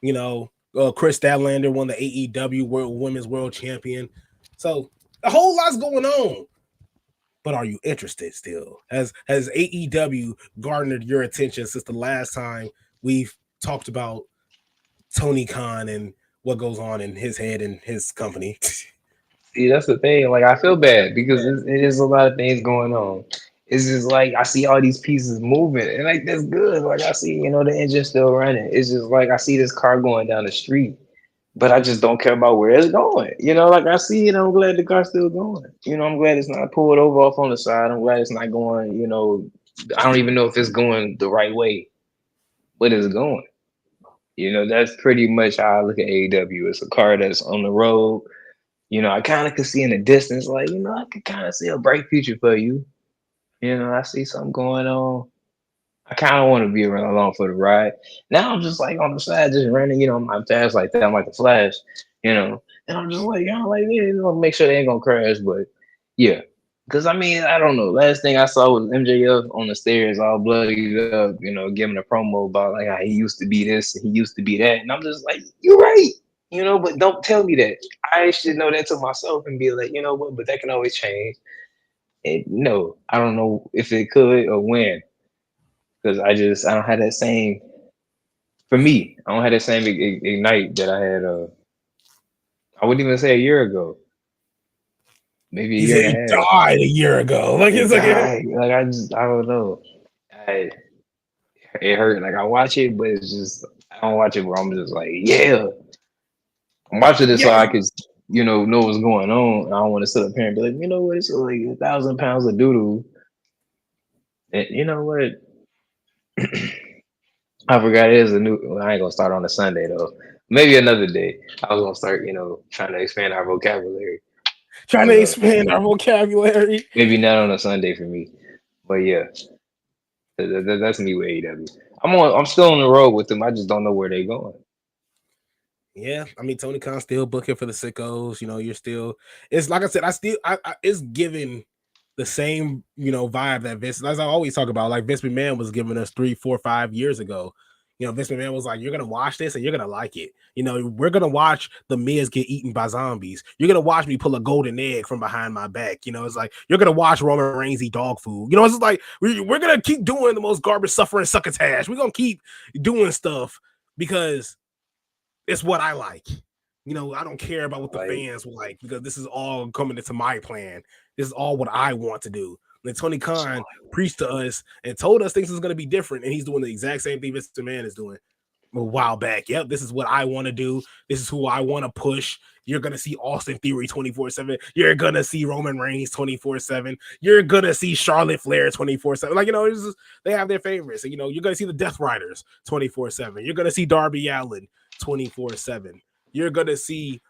You know, Chris Statlander won the AEW Women's World Champion. So a whole lot's going on. But are you interested still? Has AEW garnered your attention since the last time we've talked about Tony Khan and what goes on in his head and his company? See, that's the thing. Like, I feel bad because it is a lot of things going on. It's just like I see all these pieces moving, and like that's good. Like I see, the engine still running. It's just like I see this car going down the street, but I just don't care about where it's going. Like I see it, I'm glad the car's still going. I'm glad it's not pulled over off on the side. I'm glad it's not going. I don't even know if it's going the right way, but it's going. That's pretty much how I look at AEW. It's a car that's on the road. I kind of could see in the distance, like, I could kind of see a bright future for you. I see something going on. I kind of want to be around along for the ride. Now I'm just like on the side, just running, I'm fast like that. I'm like the Flash, and I'm just like, like, yeah, make sure they ain't gonna crash. But yeah, because I mean, I don't know. Last thing I saw was MJF on the stairs, all bloodied up, giving a promo about like how he used to be this and he used to be that. And I'm just like, you're right. But don't tell me that. I should know that to myself and be like, you know what, but that can always change. And no, I don't know if it could or when, because I don't have that same, for me, I don't have that same ignite that I had, I wouldn't even say a year ago, maybe a He year said and a he half. died a year ago. Like It it's like died. Like, I don't know. I, it hurt. Like, I watch it, but it's just, I don't watch it where I'm just like, yeah. I'm watching it so yeah, I could, know what's going on. I don't want to sit up here and be like, you know what, it's like 1,000 pounds of doodoo. And you know what? I forgot it is a new. Well, I ain't gonna start on a Sunday though. Maybe another day. I was gonna start, trying to expand our vocabulary. trying But to expand our vocabulary. maybe not on a Sunday for me. But yeah, that's me with AEW. I'm still on the road with them. I just don't know where they going. Yeah, I mean Tony Khan still booking for the sickos. You know, you're still. It's like I said, I it's giving the same vibe that Vince, as I always talk about, like Vince McMahon was giving us 3, 4, 5 years ago. Vince McMahon was like, "You're gonna watch this and you're gonna like it. We're gonna watch the Miz get eaten by zombies. You're gonna watch me pull a golden egg from behind my back. It's like you're gonna watch Roman Reigns eat dog food. It's just like we're gonna keep doing the most garbage, suffering succotash. We're gonna keep doing stuff because it's what I like. I don't care about what the Like, fans like because this is all coming into my plan. This is all what I want to do. And Tony Khan preached to us and told us things is going to be different, and he's doing the exact same thing Mr. Man is doing a while back. Yep, this is what I want to do. This is who I want to push. You're gonna see Austin Theory 24/7. You're gonna see Roman Reigns 24/7. You're gonna see Charlotte Flair 24/7. Like they have their favorites. And, you're gonna see the Death Riders 24/7. You're gonna see Darby Allin 24/7. You're gonna see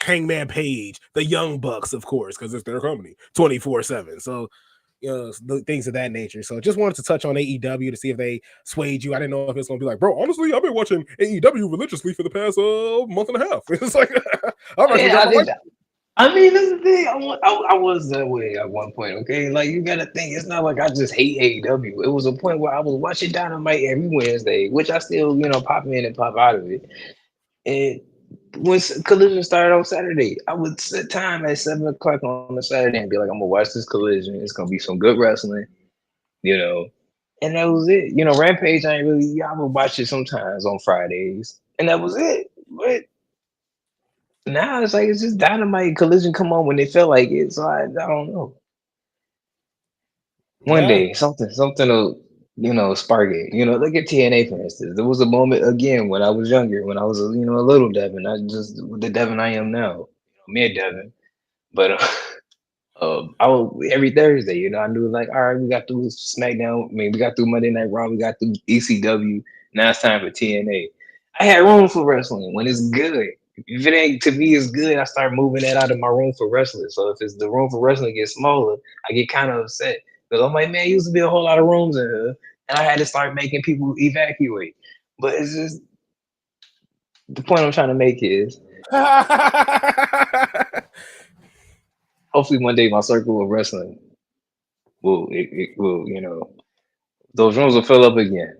Hangman Page, the Young Bucks, of course, because it's their company 24/7. So things of that nature. So just wanted to touch on AEW to see if they swayed you. I didn't know if it's gonna be like, bro, honestly, I've been watching AEW religiously for the past month and a half. It's like I've actually yeah, got my life. I mean, that's the thing. I was that way at one point. Okay, like you got to think. It's not like I just hate AEW. It was a point where I was watching Dynamite every Wednesday, which I still, pop in and pop out of it. And when Collision started on Saturday, I would set time at 7 o'clock on a Saturday and be like, I'm gonna watch this Collision. It's gonna be some good wrestling, you know. And that was it. Rampage. I ain't really. Yeah, I would watch it sometimes on Fridays, and that was it. But now it's like it's just Dynamite Collision come on when they feel like it. So I don't know. One Yeah, day, something will. spark it. Look at TNA for instance. There was a moment again when I was younger, when I was a little Devin, not just the Devin I am now, mid Devin. But I would every Thursday, I knew like, all right, we got through SmackDown. I mean, we got through Monday Night Raw, we got through ECW. Now it's time for TNA. I had room for wrestling when it's good. If it ain't to me, it's good. I start moving that out of my room for wrestling. So if it's the room for wrestling gets smaller, I get kind of upset because I'm like, man, used to be a whole lot of rooms in here, and I had to start making people evacuate. But it's just the point I'm trying to make is hopefully one day my circle of wrestling will those rooms will fill up again.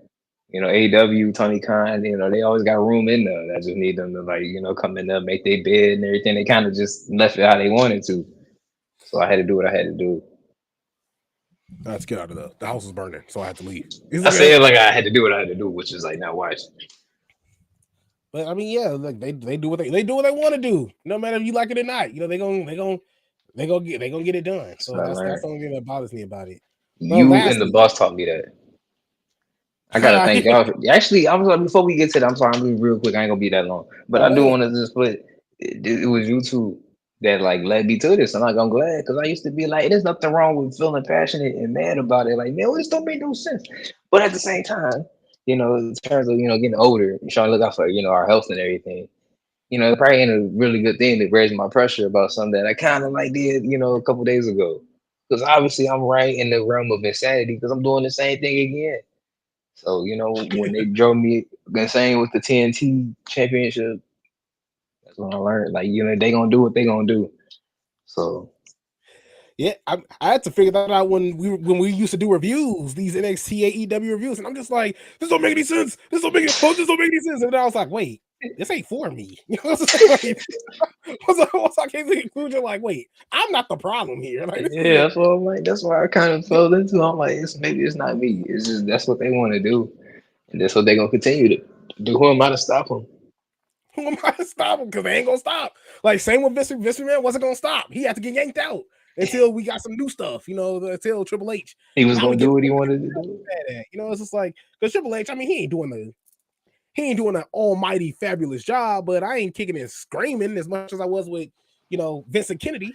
AW, Tony Khan, they always got room in there. I just need them to like, come in there, make their bed and everything. They kind of just left it how they wanted to. So I had to do what I had to do. Let's get out of the house was burning, so I had to leave. He's I like, said like I had to do what I had to do, which is like not watch. but I mean, yeah, like they do what they do what they want to do, no matter if you like it or not. They gonna get it done. So So I that's learned. the only thing that bothers me about it. Well, You last and the week, boss taught me that. I gotta thank y'all. Actually, I was like, before we get to that, I'm sorry, I'm being real quick. I ain't gonna be that long, but oh, I go do ahead. want to just put it was YouTube that like led me to this, and like I'm glad because I used to be like, there's nothing wrong with feeling passionate and mad about it. Like, man, well, this don't make no sense. But at the same time, in terms of getting older, and trying to look out for our health and everything. It probably ain't a really good thing to raise my pressure about something that I kind of like did, a couple days ago. Because obviously I'm right in the realm of insanity because I'm doing the same thing again. So, when they drove me insane with the TNT championship, that's when I learned. Like, they gonna do what they gonna do. So Yeah, I had to figure that out when we used to do reviews, these NXT AEW reviews, and I'm just like, this don't make any sense. This don't make any sense. And then I was like, wait, this ain't for me. You know what I'm saying? Like, once I came to the conclusion, like, wait, I'm not the problem here. Like, this yeah, isn't. that's what I'm like. That's why I kind of fell into. I'm like, maybe it's not me. It's just that's what they want to do, and that's what they gonna continue to do. Who am I to stop them? Who am I to stop him? Because they ain't gonna stop. Like same with Vince. Vince McMahon wasn't gonna stop. He had to get yanked out until we got some new stuff. Until Triple H. He was Now we gonna get do what he wanted to do. mad at. It's just like because Triple H. I mean, he ain't doing an almighty fabulous job, but I ain't kicking and screaming as much as I was with Vincent Kennedy.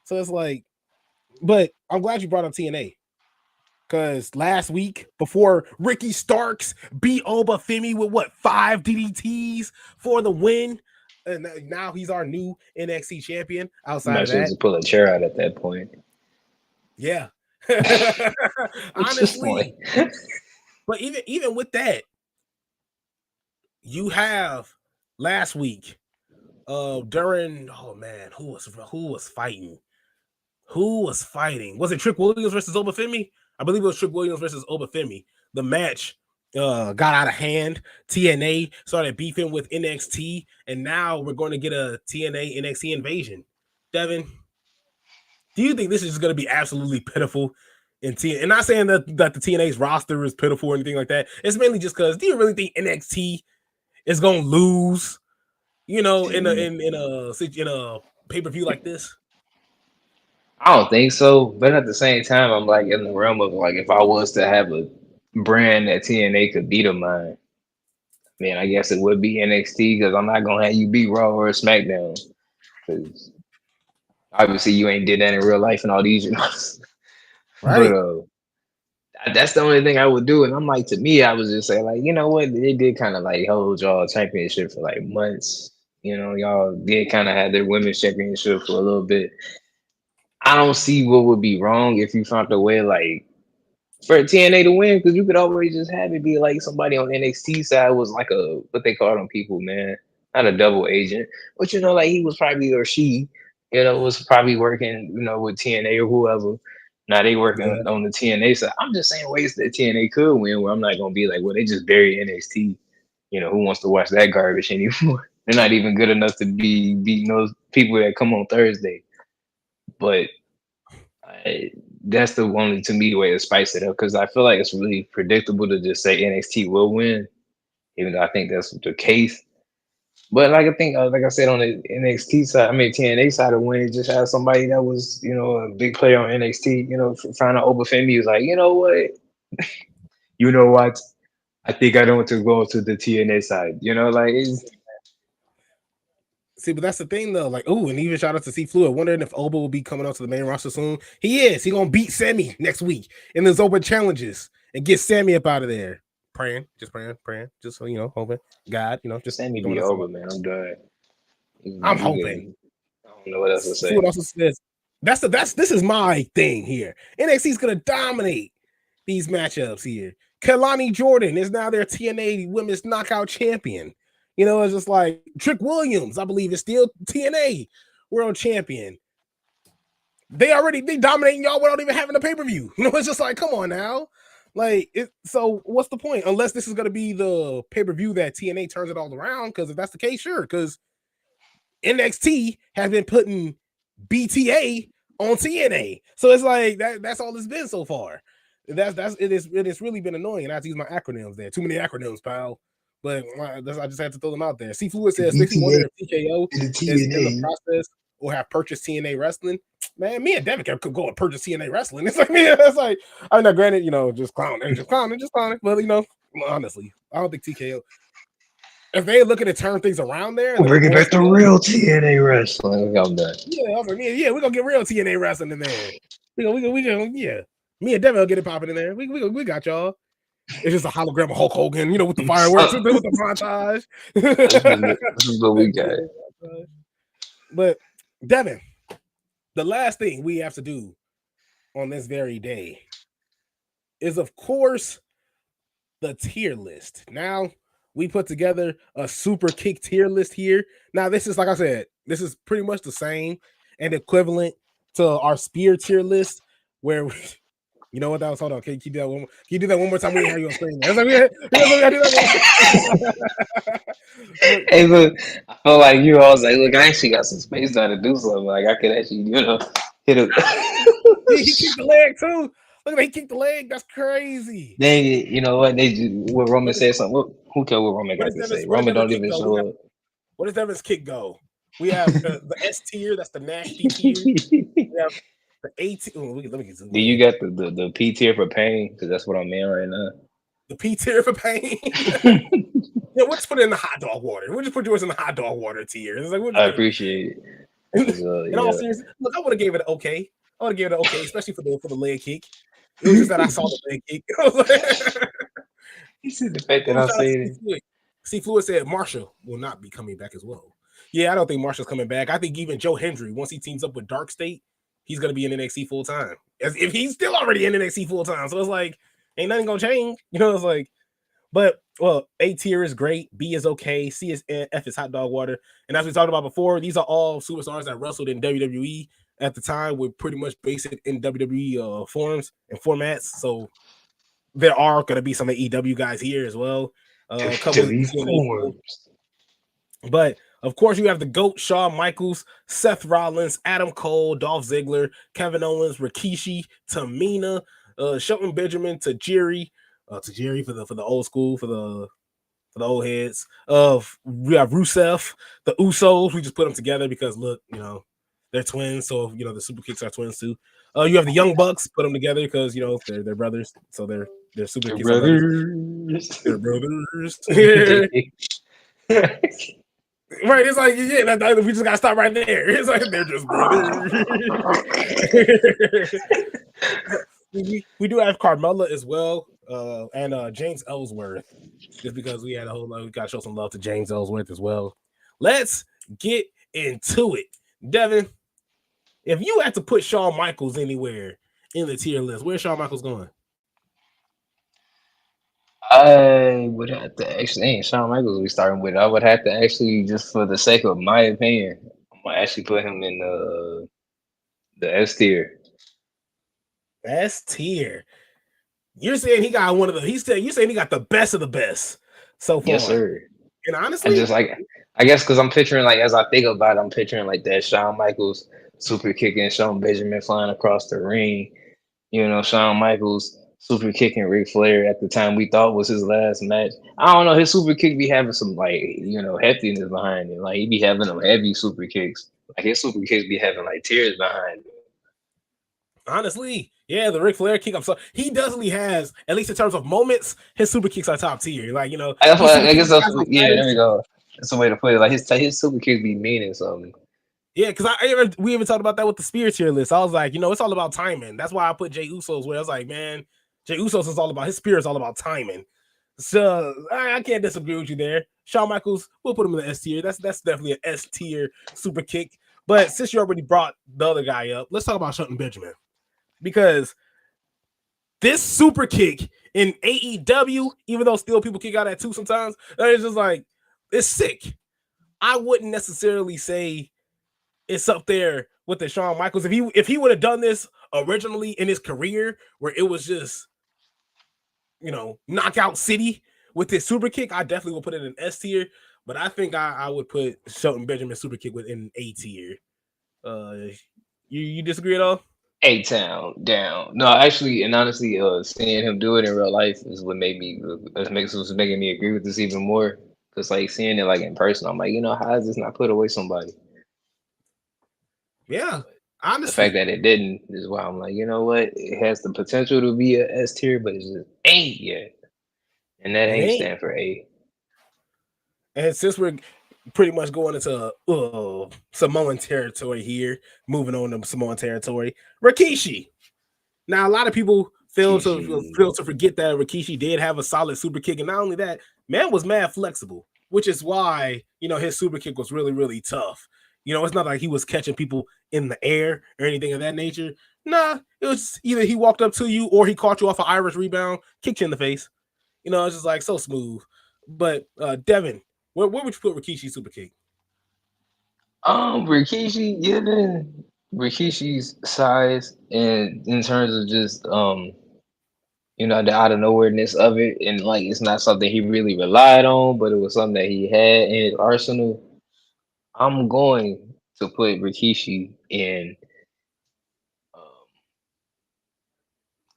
So it's like, but I'm glad you brought up TNA. Because last week, before Ricky Starks beat Oba Femi with what, 5 DDTs for the win, and now he's our new NXT champion. You Outside might of should that, just pull a chair out at that point. yeah, It's just like honestly. But even with that, you have last week, during oh man, who was fighting? Who was fighting? Was it Trick Williams versus Obafemi? I believe it was Trick Williams versus Obafemi. The match got out of hand. TNA started beefing with NXT, and now we're going to get a TNA NXT invasion. Devin, do you think this is just going to be absolutely pitiful in TNA? And not saying that the TNA's roster is pitiful or anything like that. It's mainly just because do you really think NXT is going to lose? In a pay per view like this. I don't think so, but at the same time, I'm like in the realm of like if I was to have a brand that TNA could beat of mine, then I guess it would be NXT because I'm not gonna have you beat Raw or SmackDown because obviously you ain't did that in real life and all these years. But Right. that's the only thing I would do. And I'm like, to me, I was just saying like, you know what? They did kind of like hold y'all championship for like months. Y'all did kind of have their women's championship for a little bit. I don't see what would be wrong if you found a way like for TNA to win because you could always just have it be like somebody on NXT side was like a what they call them people, man, not a double agent, but like he was probably or she, was probably working, with TNA or whoever. Now they working Yeah. on the TNA side. I'm just saying ways that TNA could win where I'm not gonna be like, well, they just bury NXT. Who wants to watch that garbage anymore? They're not even good enough to be beating those people that come on Thursday. But that's the only to me way to spice it up because I feel like it's really predictable to just say NXT will win, even though I think that's the case. But like I think, like I said on the NXT side, I mean TNA side of win, it just had somebody that was a big player on NXT, trying to overfame me. He was like, you know what, you know what? I think I don't want to go to the TNA side. You know, like See, but that's the thing though. Like, oh, and even shout out to C Fluid. Wondering if Oba will be coming onto the main roster soon. He is. He gonna beat Sammy next week in those open challenges and get Sammy up out of there. Praying, just praying, praying. Just so you know, hoping God, just send me throwing be us some over, love. man. I'm done. I'm You hoping. can. I don't know what else to Fluid say. also says that's this is my thing here. NXT is gonna dominate these matchups here. Kelani Jordan is now their TNA Women's Knockout Champion. It's just like Trick Williams, I believe, is still TNA World Champion. They dominating y'all without even having a pay-per-view. It's just like, come on now. So what's the point? Unless this is gonna be the pay-per-view that TNA turns it all around, because if that's the case, sure. Because NXT has been putting BTA on TNA. So it's like that's all it's been so far. It is really been annoying. And I have to use my acronyms there. Too many acronyms, pal. But I just had to throw them out there. C Fluid says, makes me wonder if TKO The is in the TNA. process or have purchased TNA wrestling. Man, me and Devin could go and purchase TNA wrestling. It's like, man, that's like, I know, granted, just clowning, just clowning. But honestly, I don't think TKO. If they looking to turn things around there, like Bringing Boy back the Scout, real TNA wrestling. I'm done. yeah, I was like, yeah, we're gonna get real TNA wrestling in there. Yeah. Me and Devin will get it popping in there. We got y'all. It's just a hologram of Hulk Hogan, with the fireworks, with the montage. This is what we got. But Devin, the last thing we have to do on this very day is, of course, the tier list. Now we put together a super kick tier list here. Now this is, like I said, this is pretty much the same and equivalent to our spear tier list, where you know what that was. Hold on, can you do that one? Can you do that one more time? We didn't have you on screen. That's like, but, Hey, look, I feel like you. I was like, look, I actually got some space now to do something. Like I could actually, hit a. he kicked the leg too. Look at that, he kicked the leg. That's crazy. Dang it! You know what? What Roman What is said something. Who cares what Roman what got is to Devin's say? what is Roman Devin's don't kick even go? show up. What does Devin's kick go? We have the S tier. That's the nasty tier. We have the A tier. Let me get Do zoom you in. got the P tier for pain? Because that's what I'm in right now. The P tier for pain. Yeah, we'll just put it in the hot dog water. We'll just put yours in the hot dog water tier. It's like we'll just I give it. appreciate it. 'Cause, In all yeah. seriousness, look, I would have gave it an okay. I would have given it an okay, especially for the leg kick. It was just that I saw the leg kick. I was like, You see the fact that oh, I shout out to said C it. Fluid. C Fluid said Marshall will not be coming back as well. Yeah, I don't think Marshall's coming back. I think even Joe Hendry, once he teams up with Dark State, he's gonna be in NXT full time. As if he's still already in NXT full time. So it's like, ain't nothing gonna change. It's like, but well, A tier is great, B is okay, C is F is hot dog water. And as we talked about before, these are all superstars that wrestled in WWE at the time, were pretty much based in WWE forms and formats. So there are going to be some AEW guys here as well. A couple of W TNA people. forms. But of course, you have the GOAT, Shawn Michaels, Seth Rollins, Adam Cole, Dolph Ziggler, Kevin Owens, Rikishi, Tamina, Shelton Benjamin, Tajiri for the old school, for the old heads. We have Rusev, the Usos. We just put them together because look, they're twins, so the Super Kicks are twins too. You have the Young Bucks, put them together because they're brothers, so they're Super Your Kicks are brothers. brothers. They're brothers. Right, it's like, yeah, we just gotta stop right there. It's like they're just brothers. we do have Carmella as well, and James Ellsworth, just because we had a whole lot. We gotta show some love to James Ellsworth as well. Let's get into it, Devin. If you had to put Shawn Michaels anywhere in the tier list, where's Shawn Michaels going? I would have to actually, ain't Shawn Michaels we starting with. I would have to actually, just for the sake of my opinion, I'm gonna actually put him in the S tier. S tier. You're saying he got one of the. You're saying he got the best of the best so Yes, far. sir. And I honestly, just like, I guess because I'm picturing, like, as I think about it, I'm picturing like that Shawn Michaels super kicking Shawn Benjamin flying across the ring. Shawn Michaels super kicking Ric Flair at the time we thought was his last match. I don't know, his super kick be having some, like, heftiness behind it. Like, he be having them heavy super kicks. Like, his super kicks be having like tears behind it. Honestly, yeah, the Ric Flair kick. I'm so he definitely has, at least in terms of moments, his super kicks are top tier. Like That's he why super I kicks guess that's guys on yeah. There we platters. go. That's a way to put it. Like his super kicks be meaning something. Yeah, because we even talked about that with the Spear tier list. I was like, it's all about timing. That's why I put Jay Uso's where I was like, man, Jay Uso's is all about his spear is all about timing. So I can't disagree with you there. Shawn Michaels, we'll put him in the S tier. That's definitely an S tier super kick. But since you already brought the other guy up, let's talk about Shelton Benjamin because this super kick in AEW, even though still people kick out at two sometimes, it's just like it's sick. I wouldn't necessarily say it's up there with the Shawn Michaels. If he would have done this originally in his career, where it was just knockout city with his super kick, I definitely would put it in S tier. But I think I would put Shelton Benjamin super kick within A tier. Uh, you disagree at all? A town down. No, actually, and honestly, seeing him do it in real life is what made me. Was making me agree with this even more. Cause like seeing it like in person, I'm like, how is this not put away somebody? Yeah, But the fact honestly, that it didn't is why I'm like, you know what? It has the potential to be a S tier, but it just ain't yet, and that it ain't ain't. stand for A. And since we're pretty much going into Samoan territory here, moving on to Samoan territory, Rikishi. Now, a lot of people Kishi. fail to forget that Rikishi did have a solid super kick, and not only that, man was mad flexible, which is why his super kick was really really tough. It's not like he was catching people in the air or anything of that nature. Nah, it was either he walked up to you or he caught you off an Irish rebound, kicked you in the face. It's just like so smooth. But Devin, where would you put Rikishi's super kick? Rikishi, given Rikishi's size and in terms of just the out of nowhereness of it, and like it's not something he really relied on, but it was something that he had in his arsenal. I'm going to put Rikishi in. Um,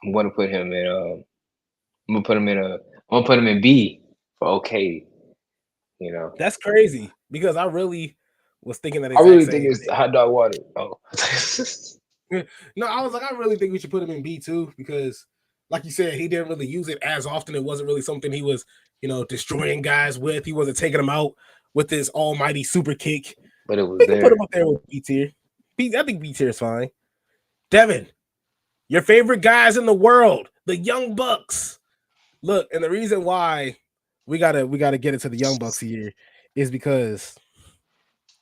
I'm going to put him in. I'm gonna put him in a. I'm gonna put him in B for okay. You know, That's crazy because I really was thinking that I exact really think same it's thing. hot dog water. Oh, No, I was like, I really think we should put him in B too because, like you said, he didn't really use it as often. It wasn't really something he was, destroying guys with. He wasn't taking them out with his almighty super kick. but it was We can put him there. up there with B tier. I think B tier is fine. Devin, your favorite guys in the world, the Young Bucks. Look, and the reason why we gotta get into the Young Bucks here is because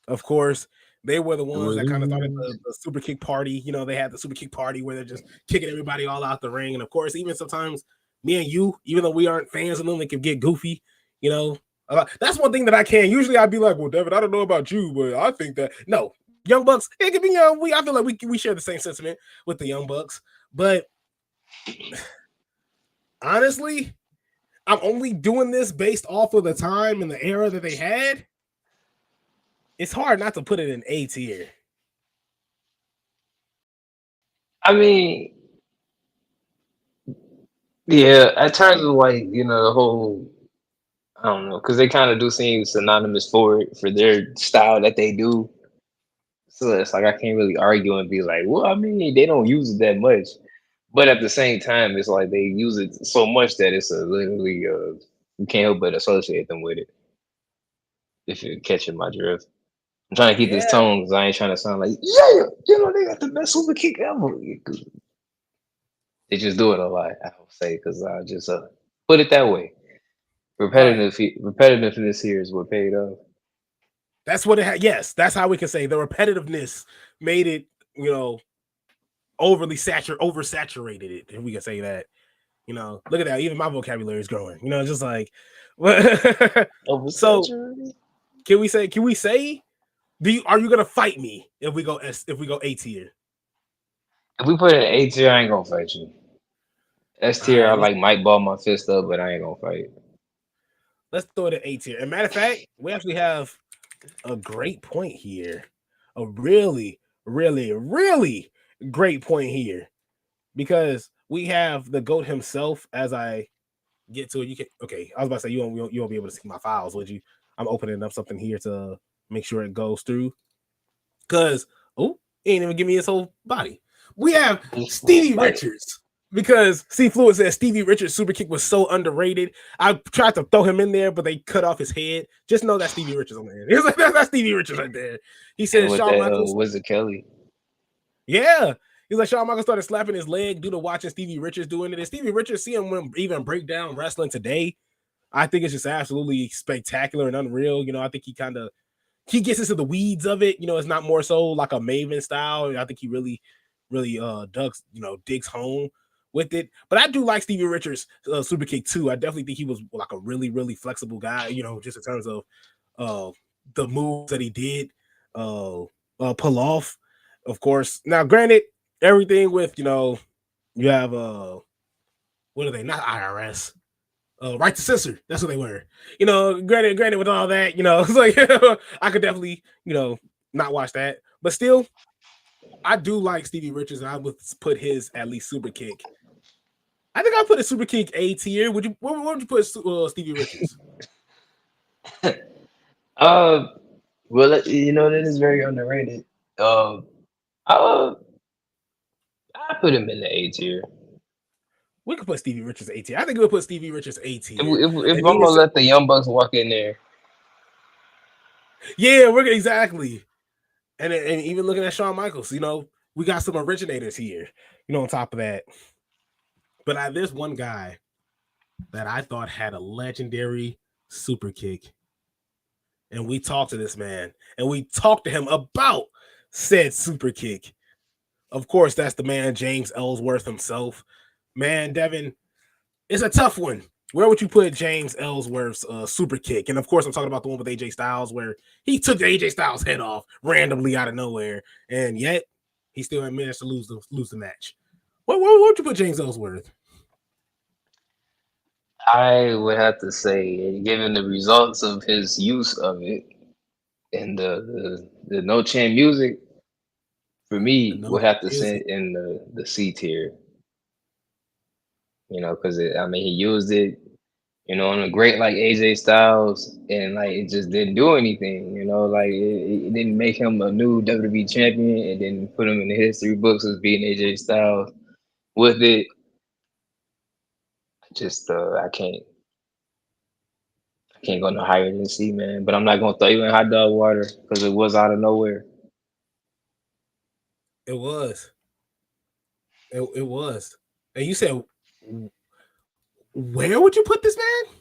of course, they were the ones that kind of started the super kick party. They had the super kick party where they're just kicking everybody all out the ring. And of course, even sometimes me and you, even though we aren't fans of them, they can get goofy. You know, that's one thing that I can. Usually, I'd be like, "Well, David, I don't know about you, but I think that no, Young Bucks. It could be I feel like we share the same sentiment with the Young Bucks. But honestly, I'm only doing this based off of the time and the era that they had. It's hard not to put it in A tier. I mean, yeah, in terms of like the whole I don't know because they kind of do seem synonymous for their style that they do. So it's like I can't really argue and be like, well, I mean, they don't use it that much, but at the same time, it's like they use it so much that it's literally you can't help but associate them with it. If you're catching my drift, I'm trying to keep this Yeah, tone because I ain't trying to sound like yeah, they got the best super kick ever. They just do it a lot, I would say, because I just put it that way. right. Repetitiveness here is what paid off. That's what it had. Yes, that's how we can say the repetitiveness made it, you know, oversaturated it. If we can say that, look at that. Even my vocabulary is growing. It's just like, so Oversaturated. can we say, are you gonna fight me if we go A tier? If we put it in A tier, I ain't gonna fight you. S All tier, I right, like might ball my fist up, but I ain't gonna fight. let's throw it at A tier. And matter of fact, we actually have a great point here, a really, really, really great point here because we have the goat himself. As I get to it, you can okay. I was about to say you won't be able to see my files, would you? I'm opening up something here to make sure it goes through because oh, he ain't even give me his whole body. We have Stevie Richards. Because C Fluid says Stevie Richards' super kick was so underrated. I tried to throw him in there, but they cut off his head. Just know that's Stevie Richards on there. He's like, that's Stevie Richards right there. He And says with Shawn that Michaels. Wizard Kelly. Yeah. He's like, Shawn Michaels started slapping his leg due to watching Stevie Richards doing it. And Stevie Richards, see him even break down wrestling today. I think it's just absolutely spectacular and unreal. I think he gets into the weeds of it. It's not more so like a Maven style. I think he really digs home with it. But I do like Stevie Richards' super kick too. I definitely think he was like a really, really flexible guy, just in terms of the moves that he did pull off. Of course. Now, granted, everything with, you have what are they? Not IRS. Right to censor. That's what they were. Granted with all that, it's like I could definitely, not watch that. But still, I do like Stevie Richards, and I would put his at least super kick. I think I put a super kick A tier. Where would you put Stevie Richards? Uh, well, that is very underrated. I I put him in the A tier. We could put Stevie Richards A tier. I think we'll put Stevie Richards A If, tier. if And I'm even gonna let the Young Bucks walk in there, yeah, we're exactly. And even looking at Shawn Michaels, we got some originators here. On top of that, but there's one guy that I thought had a legendary super kick, and we talked to this man, and we talked to him about said super kick. Of course, that's the man James Ellsworth himself. Man, Devin, it's a tough one. Where would you put James Ellsworth's super kick? And of course, I'm talking about the one with AJ Styles, where he took AJ Styles' head off randomly out of nowhere, and yet he still managed to lose the match. Where would you put James Ellsworth? I would have to say, given the results of his use of it and the no chant music, for The me, no would have to music. sit in the C tier. Because I mean, he used it, on a great like AJ Styles, and like it just didn't do anything. Like it didn't make him a new WWE champion. It didn't put him in the history books as being AJ Styles. With it, just I can't go no higher than C, man. But I'm not gonna throw you in hot dog water because it was out of nowhere. It was. It was. And you said, where would you put this man?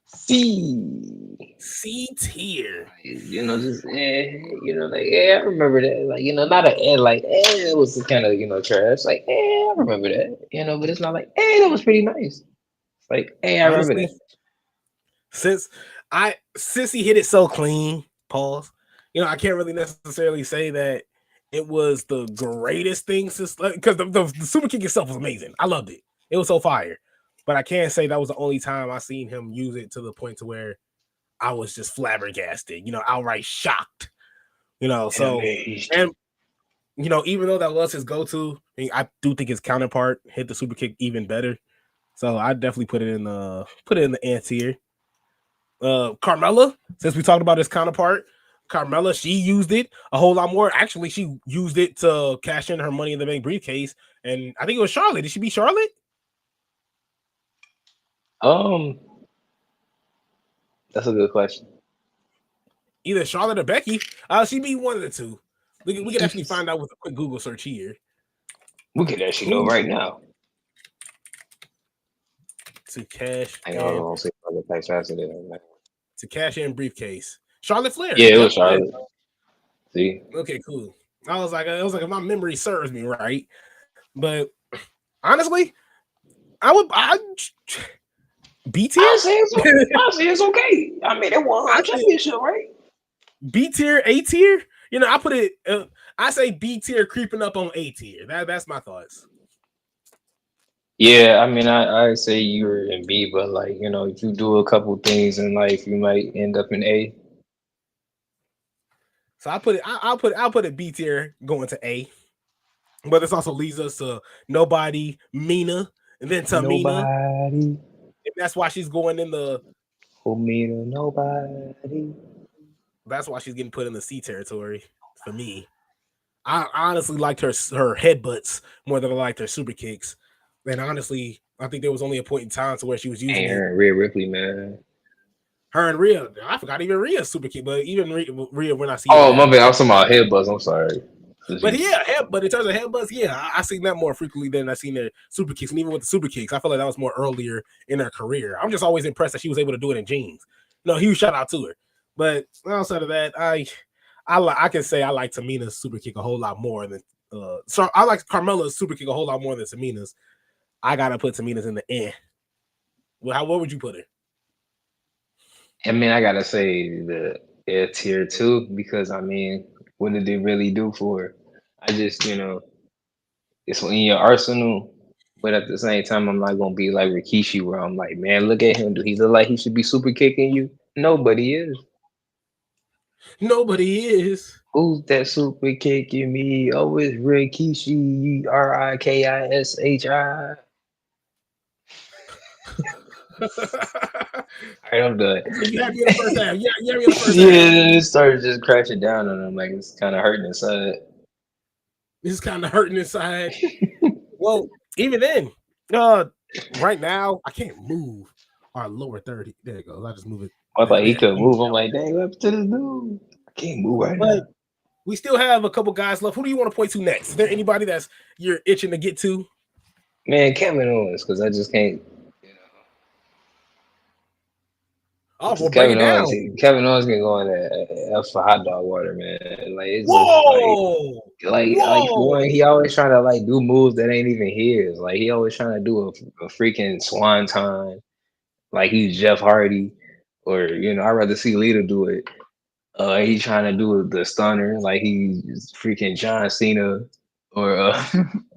C. C tier. Just like I remember that. Like not a like it was kind of trash. Like I remember that. But it's not like that was pretty nice. It's like I remember Honestly, that. since he hit it so clean, pause. I can't really necessarily say that it was the greatest thing since, because the super kick itself was amazing. I loved it. It was so fire. But I can't say that was the only time I seen him use it to the point to where I was just flabbergasted, outright shocked. And So, amazed. and even though that was his go-to, I do think his counterpart hit the super kick even better. So I definitely put it in the N tier. Carmella, since we talked about his counterpart, Carmella, she used it a whole lot more. Actually, she used it to cash in her Money in the Bank briefcase, and I think it was Charlotte. Did she beat Charlotte? Um, that's a good question. Either Charlotte or Becky. She beat one of the two. We could actually find out with a quick Google search here. We could actually know Who right now. to cash I know I was in gonna say other types faster than that. briefcase? Charlotte Flair. Yeah, it was Yep. Yeah. Charlotte. See, Okay, cool. I was like, if my memory serves me right, but honestly, I B tier. I'll say it's okay. I mean, it won I a say championship, right? B tier, A tier. I put it. I say B tier creeping up on A tier. That's my thoughts. Yeah, I mean, I say you're in B, but like, if you do a couple things in life, you might end up in A. So I put it. I'll put it B tier going to A. But this also leads us to nobody, Mina, and then Tamina. Nobody And that's why she's going in the. who me to nobody. That's why she's getting put in the C territory for me. I honestly liked her headbutts more than I liked her super kicks. And honestly, I think there was only a point in time to where she was using Ain't it. her and Rhea Ripley, man. Her and Rhea, I forgot even Rhea's super kick, but even Rhea, when I see Oh, my that. bad. I was talking about headbutts. I'm sorry. But yeah, but in terms of headbutts, yeah, I seen that more frequently than I seen their super kicks. And even with the super kicks, I feel like that was more earlier in her career. I'm just always impressed that she was able to do it in jeans. No, huge shout out to her. But outside of that, I can say I like Tamina's super kick a whole lot more than so I like Carmella's super kick a whole lot more than Tamina's. I gotta put Tamina's in the end. Well, what would you put her? I mean, I gotta say the air tier two because I mean, what did they really do for her? I just, it's in your arsenal, but at the same time, I'm not gonna be like Rikishi, where I'm like, man, look at him. Do he look like he should be super kicking you? Nobody is. Nobody is. Who's that super kicking me? Oh, it's Rikishi, Rikishi. All right, I'm done. So you happy in the first half? Yeah, you happy in the first half? Yeah, it started just crashing down on him, like it's kind of hurting inside. This is kind of hurting inside. Well, even then, uh, right now I can't move our lower 30. There it goes. I just move it. I thought he There. could move. I'm like, dang, what happened to this dude? I can't move right But now. we still have a couple guys left. Who do you want to point to next? Is there anybody that's you're itching to get to? Man, Kevin Owens, because I just can't. Oh, Because well, break it down. Kevin Owens can go in there for hot dog water, man. Like it's just Whoa, like for one, whoa. he always trying to like do moves that ain't even his. Like he always trying to do a freaking swanton, like he's Jeff Hardy, or I'd rather see Lita do it. He trying to do the stunner like he's freaking John Cena or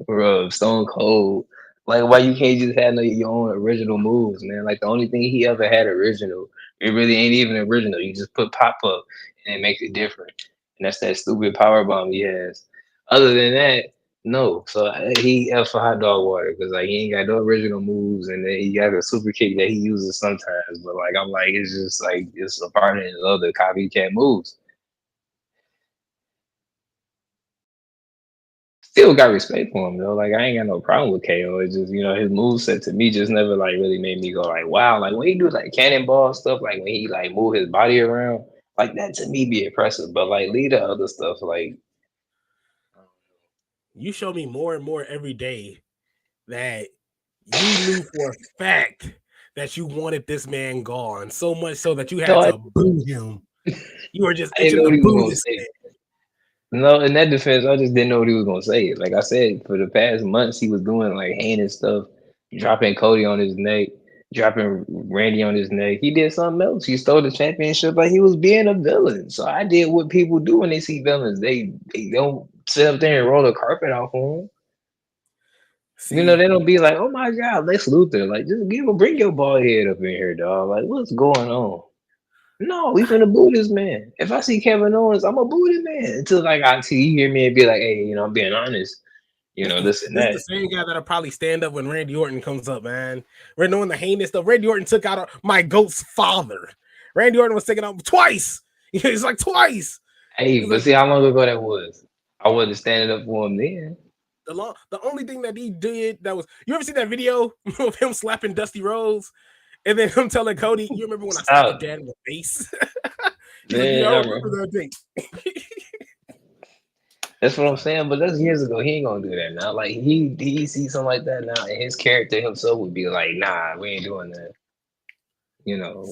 or Stone Cold. Like why you can't just have your own original moves, man? Like the only thing he ever had original, it really ain't even original. You just put pop up and it makes it different, and that's that stupid power bomb he has. Other than that, no. So he F for hot dog water because like he ain't got no original moves, and then he got a super kick that he uses sometimes. But like I'm like it's just like it's a part of his other copycat moves. Still got respect for him though. Like I ain't got no problem with KO. It's just his move set to me just never like really made me go like wow. Like when he do like cannonball stuff, like when he like move his body around, like that to me be impressive. But like leave the other stuff like You show me more and more every day that you knew for a fact that you wanted this man gone so much so that you no, had to boo him. You were just I didn't itching know to what he was boo gonna this say. man. No, in that defense, I just didn't know what he was gonna say. Like I said, for the past months, he was doing like heinous stuff, dropping Cody on his neck, dropping Randy on his neck. He did something else. He stole the championship like he was being a villain. So I did what people do when they see villains. They don't sit up there and roll the carpet off on him. See, They don't be like, "Oh my God, Lex Luthor!" Like, just bring your bald head up in here, dog. Like, what's going on? No, we finna boo this man. If I see Kevin Owens, I'm gonna boo this man until like I see you hear me and be like, hey, I'm being honest, this and this is the that. same guy that'll probably stand up when Randy Orton comes up, man. We're knowing the heinous stuff. Randy Orton took out my goat's father. Randy Orton was taken out twice. He's like twice. Hey, He's but like see how long ago that was? I wasn't standing up for him then. the only thing that he did that was you ever see that video of him slapping Dusty Rhodes and then him telling Cody, you remember when I slapped your Stop, dad in the face? He's like, yeah, I man. remember that day. That's what I'm saying. But that's years ago. He ain't gonna do that now. Like he sees something like that now, and his character himself would be like, nah, we ain't doing that.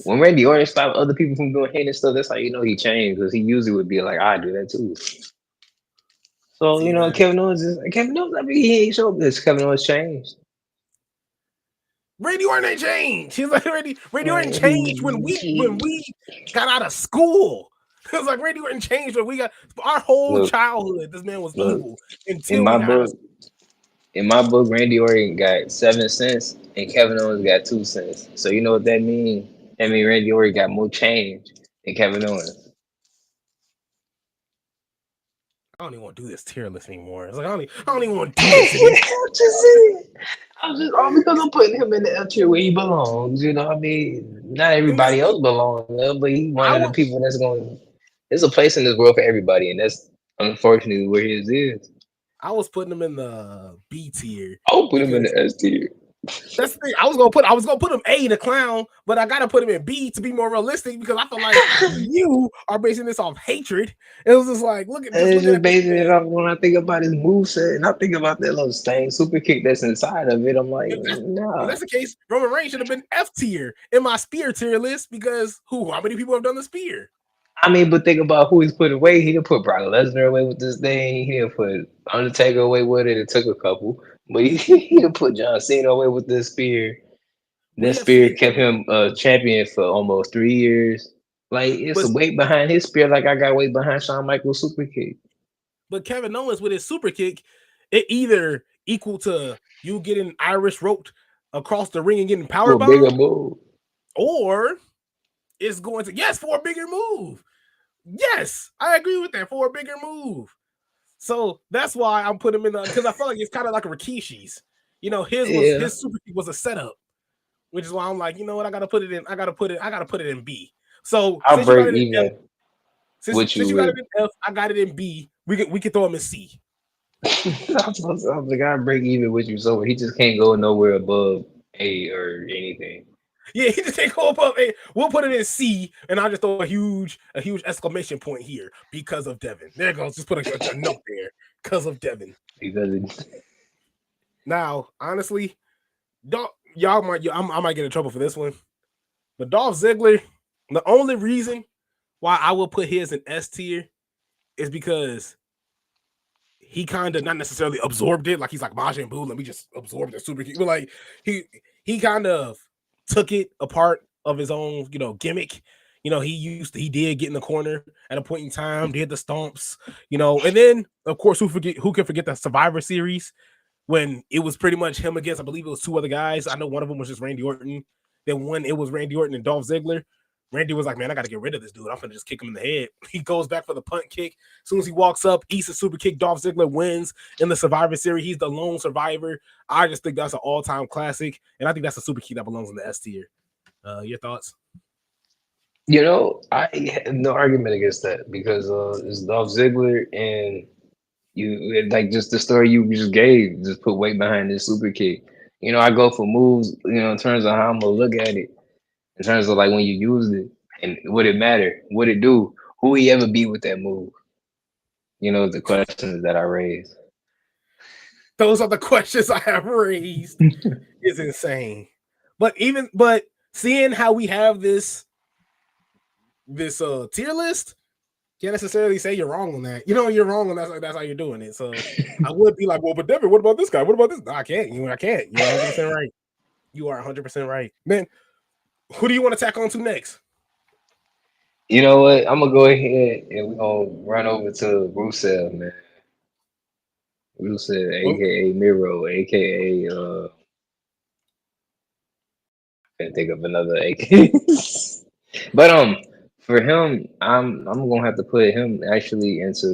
When Randy Orton stopped other people from doing heinous stuff, that's how he changed because he usually would be like, I do that too. So See, man. Kevin Owens. I mean, he ain't show this. Kevin Owens changed. Randy Orton ain't changed. He's like Randy Orton Man, changed when we got out of school. It was like Randy Orton changed when we got our whole look, childhood. This man was look. evil In until we my got out of book, Randy Orton got 7 cents and Kevin Owens got 2 cents. So you know what that means? That means Randy Orton got more change than Kevin Owens. I don't even want to do this tier list anymore. It's like I don't even want to do this anymore. I'm just saying. I'm just all because I'm putting him in the F tier where he belongs. I mean, not And everybody else belongs there, but he's one I of the would people that's going. There's a place in this world for everybody, and that's Unfortunately, where his is. I was putting him in the B tier I'll put him in because the S tier. that's the thing. I was gonna put him A, the clown, but I gotta put him in B to be more realistic because I feel like you are basing this off hatred. It was just like just It's looking just at this basing it man. off when I think about his moveset and I think about that little stain super kick that's inside of it. I'm like, If that's if nah. that's the case, Roman Reigns should have been F tier in my spear tier list because who? How many people have done the spear? I mean, but think about who he's put away. He didn't put Brock Lesnar away with this thing. He didn't put Undertaker away with it. It took a couple, but he didn't put John Cena away with this spear. That We have spear seen kept him, him champion for almost 3 years. Like it's but a weight behind his spear, like I got weight behind Shawn Michaels' super kick Kevin Owens with his super kick, it either equal to you getting Irish roped across the ring and getting power for a bigger bombed, move. or it's going to for a bigger move. Yes, I agree with that for a bigger move. So that's why I'm putting him in the because I felt like it's kind of like a Rikishi's. Yeah, His super kick was a setup, which is why I'm like, you know what, I gotta put it in. I gotta put it in B. So I'll since you got break it in F, even with since you you got with. it in F, I got it in B. We can throw him in C. I was like, I'll break even with you, so he just can't go nowhere above A or anything. Yeah, he just can't go above A. We'll put it in C, and I'll just throw a huge exclamation point here because of Devin. There it goes. Just put a note there because of Devin. Because it, Now, honestly, don't I might get in trouble for this one, but Dolph Ziggler, the only reason why I will put his in S tier is because he kind of not necessarily absorbed it. Like he's like Majin Buu, let me just absorb the super kick. But like he he kind of took it apart of his own, gimmick. He did get in the corner at a point in time, did the stomps, and then of course who can forget the Survivor Series when it was pretty much him against, I believe it was two other guys. I know one of them was just Randy Orton. Then when it was Randy Orton and Dolph Ziggler, Randy was like, man, I got to get rid of this dude. I'm going to just kick him in the head. He goes back for the punt kick. As soon as he walks up, eats a super kick. Dolph Ziggler wins in the Survivor Series. He's the lone survivor. I just think that's an all-time classic. And I think that's a super kick that belongs in the S tier. Your thoughts? I have no argument against that because it's Dolph Ziggler and like just the story you just gave, just put weight behind this super kick. I go for moves, in terms of how I'm gonna look at it, in terms of like when you use it and would it matter, would it do, who he ever beat with that move. The questions that I raised. Those are the questions I have raised. Is insane. But seeing how we have this tier list, can't necessarily say you're wrong on that. You're wrong on that's how you're doing it. So I would be like, well, but Devin, what about this guy? What about this? No, I can't. I can't. You're 100% right. You are 100% right, man. Who do you want to tack on to next? You know what? I'm gonna go ahead and we're gonna run over to Rusev, man. Rusev, Well, aka Miro, aka can't think of another AK. But for him, I'm gonna have to put him actually into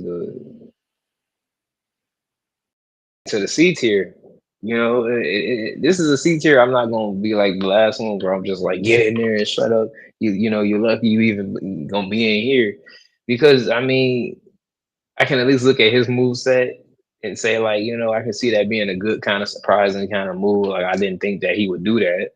the C tier. This is a C tier. I'm not gonna be like the last one where I'm just like get in there and shut up. You're lucky you even gonna be in here because I mean I can at least look at his move set and say like I can see that being a good kind of surprising kind of move. Like I didn't think that he would do that.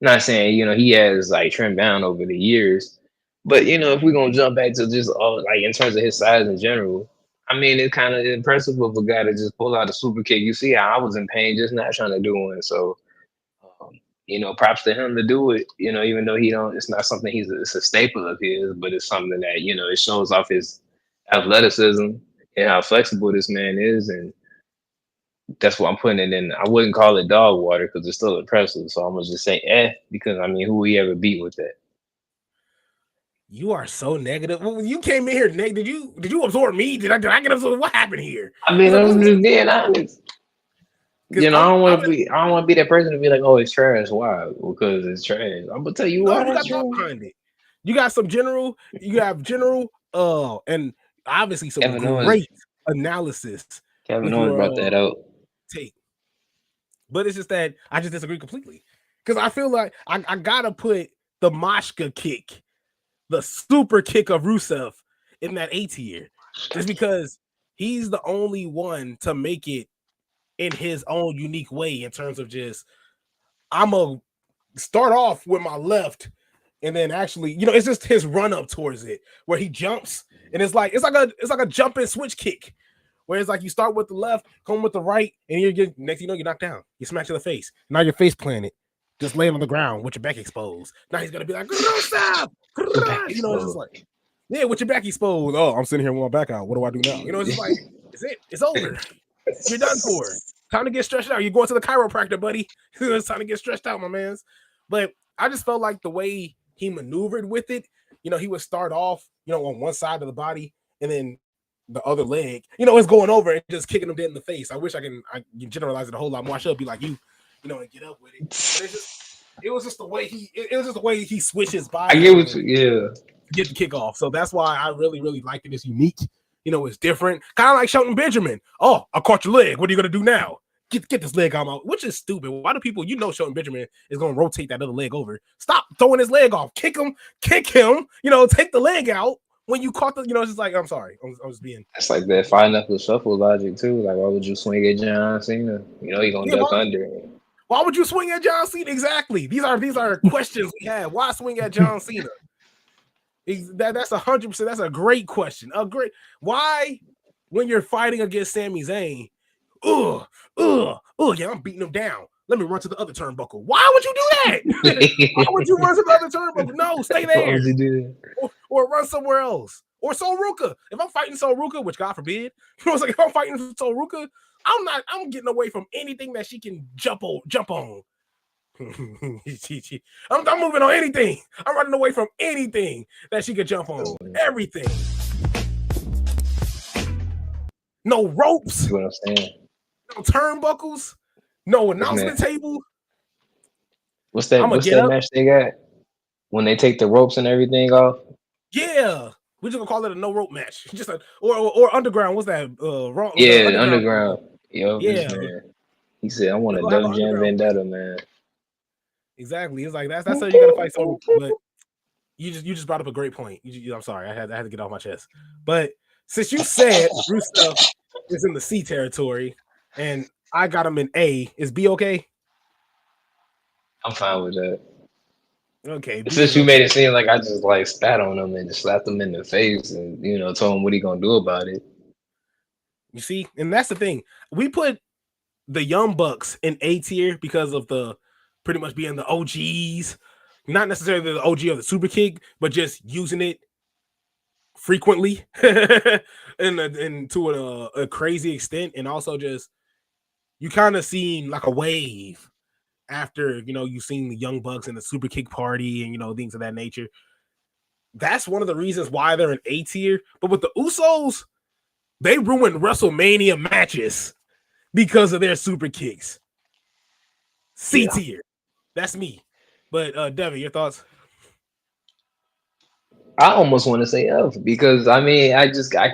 Not saying he has like trimmed down over the years, but if we're gonna jump back to just all like in terms of his size in general, I mean it's kind of impressive of a guy to just pull out a super kick. You see how I was in pain just not trying to do one. So props to him to do it. Even though he don't, it's not something it's a staple of his, but it's something that it shows off his athleticism and how flexible this man is, and that's what I'm putting it in. I wouldn't call it dog water because it's still impressive. So I'm gonna just say because I mean, who he ever beat with that? you are so negative. Well, you came in here, Nate. Did you absorb me? Did I get absorbed? What happened here? I mean, Because like, I'm just being honest. because I don't want to be that person to be like, oh, it's trash. Why? Because it's trash. I'm gonna tell you no, why you that's got thought trash. behind it. You got some general. You have general. And obviously some Kevin Owens, great analysis Kevin with Owens your brought that out. take. But it's just that I just disagree completely because I feel like I gotta put the Mashka kick, the super kick of Rusev in that A tier. just because he's the only one to make it in his own unique way in terms of just I'm a start off with my left and then actually, it's just his run up towards it where he jumps and it's like a jump and switch kick. Where it's like you start with the left, come with the right, and next you're knocked down. You smash in the face. Now your face planted, just laying on the ground with your back exposed. Now he's gonna be like, stop! It's just like, yeah, with your back exposed. Oh, I'm sitting here with my back out. What do I do now? It's just like, it's it. It's over. You're done for. Time to get stretched out. You're going to the chiropractor, buddy. It's time to get stretched out, my man. But I just felt like the way he maneuvered with it, he would start off, on one side of the body, and then the other leg, it's going over and just kicking him dead in the face. I wish I can generalize it a whole lot more. I should be like you, and get up with it. But it was just the way he switched his body. I get what you, get the kickoff. So that's why I really, really liked it. It's unique. It's different. Kind of like Shelton Benjamin. Oh, I caught your leg. What are you gonna do now? Get this leg out, which is stupid. Why do people, Shelton Benjamin is gonna rotate that other leg over? Stop throwing his leg off. Kick him. Take the leg out. When you caught it's just like, I'm sorry. I was being. It's like that five knuckle shuffle logic too. Like, why would you swing at John Cena? You're gonna duck under. Why would you swing at John Cena? Exactly. These are questions we have. Why swing at John Cena? That's 100%. That's a great question. Why, when you're fighting against Sami Zayn, yeah, I'm beating him down. Let me run to the other turnbuckle. Why would you do that? Why would you run to the other turnbuckle? No, stay there. Or run somewhere else. Or Sol Ruka. If I'm fighting Sol Ruka, which God forbid, it's like if I'm fighting Sol Ruka, I'm getting away from anything that she can jump on. I'm moving on anything. I'm running away from anything that she could jump on. Everything. No ropes. You know what I'm saying? No turnbuckles. No announcement table. What's that match they got? When they take the ropes and everything off? Yeah. We're just gonna call it a no rope match. Just or underground. What's that? Wrong. Yeah, underground. Yo, yeah. Man. He said, I want a Def Jam Vendetta, man. Exactly. It's like that's how you gotta fight someone. But you just brought up a great point. I'm sorry, I had to get off my chest. But since you said Rusev is in the C territory and I got him in A, is B okay? I'm fine with that. Okay. Since you made it seem like I just like spat on him and just slapped him in the face and told him what he gonna do about it. You see, and that's the thing. We put the Young Bucks in A tier because of the pretty much being the OGs, not necessarily the OG of the Superkick, but just using it frequently and to a crazy extent, and also just you kind of seen like a wave after you've seen the Young Bucks and the Superkick party and things of that nature. That's one of the reasons why they're in A tier. But with the Usos, they ruined WrestleMania matches because of their super kicks. C tier. That's me. But Devin, your thoughts? I almost want to say F because I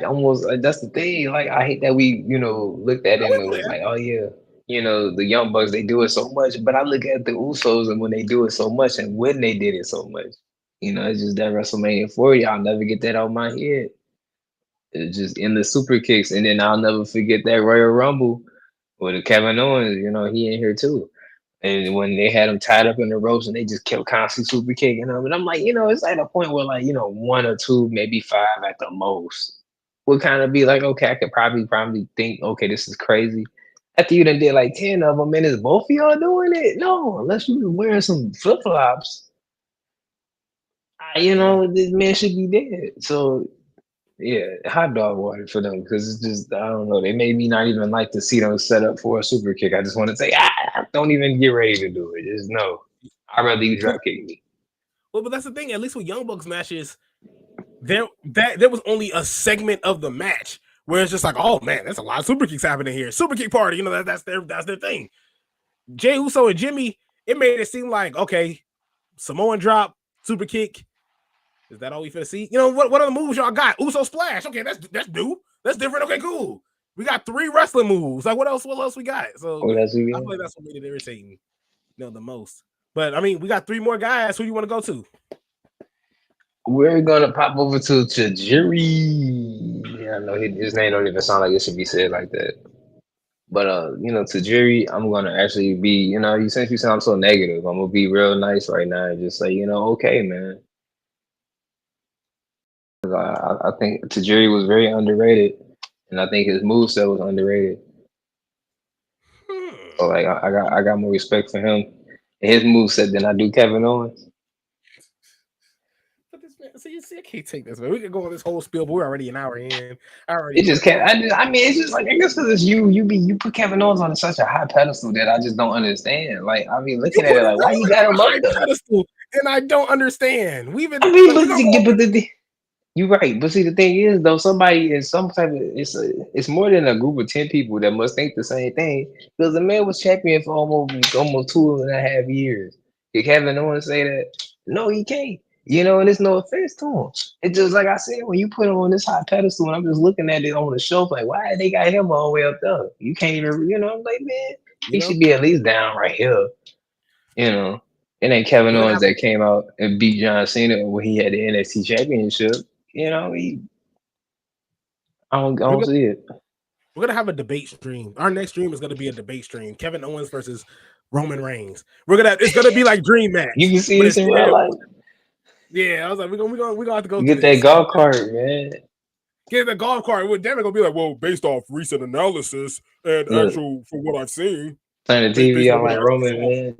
almost that's the thing. Like I hate that we looked at it and was like, oh yeah, the Young Bucks, they do it so much. But I look at the Usos and when they do it so much and when they did it so much, it's just that WrestleMania 40. I'll never get that out of my head. It's just in the super kicks, and then I'll never forget that Royal Rumble with Kevin Owens. He in here too. And when they had him tied up in the ropes and they just kept constantly super kicking him. And I'm like, it's at a point where like, one or two, maybe five at the most would kind of be like, okay, I could probably think, okay, this is crazy. After you done did like 10 of them and it's both of y'all doing it? No, unless you wearing some flip-flops. This man should be dead. So yeah, hot dog water for them because it's just I don't know. They made me not even like to see them set up for a super kick. I just want to say, don't even get ready to do it. Just no. I'd rather you drop kick me. Well, but that's the thing. At least with Young Bucks matches, there was only a segment of the match where it's just like, oh man, there's a lot of super kicks happening here. Super kick party, that's their thing. Jey Uso and Jimmy, it made it seem like okay, Samoan drop, super kick. Is that all we finna see? What are the moves y'all got? Uso splash. Okay, that's new. That's different. Okay, cool. We got 3 wrestling moves. Like what else we got? So I feel like that's what made it irritating, the most. But I mean, we got 3 more guys. Who you want to go to? We're gonna pop over to Tajiri. Yeah, I know his name don't even sound like it should be said like that. But Tajiri, I'm gonna actually be, you since you sound so negative, I'm gonna be real nice right now and just say, okay, man. 'Cause I think Tajiri was very underrated, and I think his moveset was underrated. So Hmm. like, I got more respect for him and his moveset than I do Kevin Owens. But this man, see, I can't take this, man. We could go on this whole spiel, but we're already an hour in. I already It put just can't. I mean, it's just like I guess because it's you. You put Kevin Owens on such a high pedestal that I just don't understand. Like I mean, you looking at put it him like, why you on got a him up high there? pedestal, and I don't understand. We've I been mean, like, we're gonna go over. you're right. But see, the thing is, though, somebody in some type of it's more than a group of 10 people that must think the same thing. Because the man was champion for almost 2.5 years. Did Kevin Owens say that? No, he can't. And it's no offense to him. It's just like I said, when you put him on this high pedestal, and I'm just looking at it on the shelf, like, why they got him all the way up there? You can't even, I'm like, man, You he know, should be at least down right here. You know, it ain't Kevin we're gonna Owens have that came out and beat John Cena when he had the NXT Championship. I don't we're see it. We're gonna have a debate stream. Our next stream is gonna be a debate stream. Kevin Owens versus Roman Reigns. It's gonna be like dream You match, can see but this in real instead, life. yeah, I was like, we're gonna have to go You through get that this. golf cart, man. Get the golf cart. We're definitely gonna be like, well, based off recent analysis and Look, actual from what I've seen, turn the based TV on on what I like actually Roman, saw. man.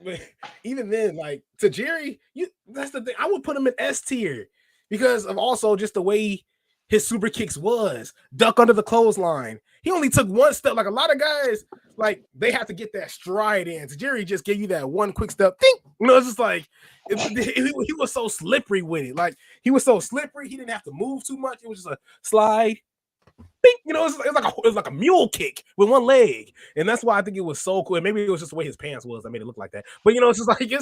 But even then, like to Jerry, that's the thing. I would put him in S tier because of also just the way his super kicks was. Duck under the clothesline. He only took one step. Like a lot of guys, like they have to get that stride in. Jerry just gave you that one quick step. Think, it's just like he was so slippery with it. Like he was so slippery, he didn't have to move too much. It was just a slide. Think, it was like a mule kick with one leg, and that's why I think it was so cool. And maybe it was just the way his pants was that made it look like that. But it's just like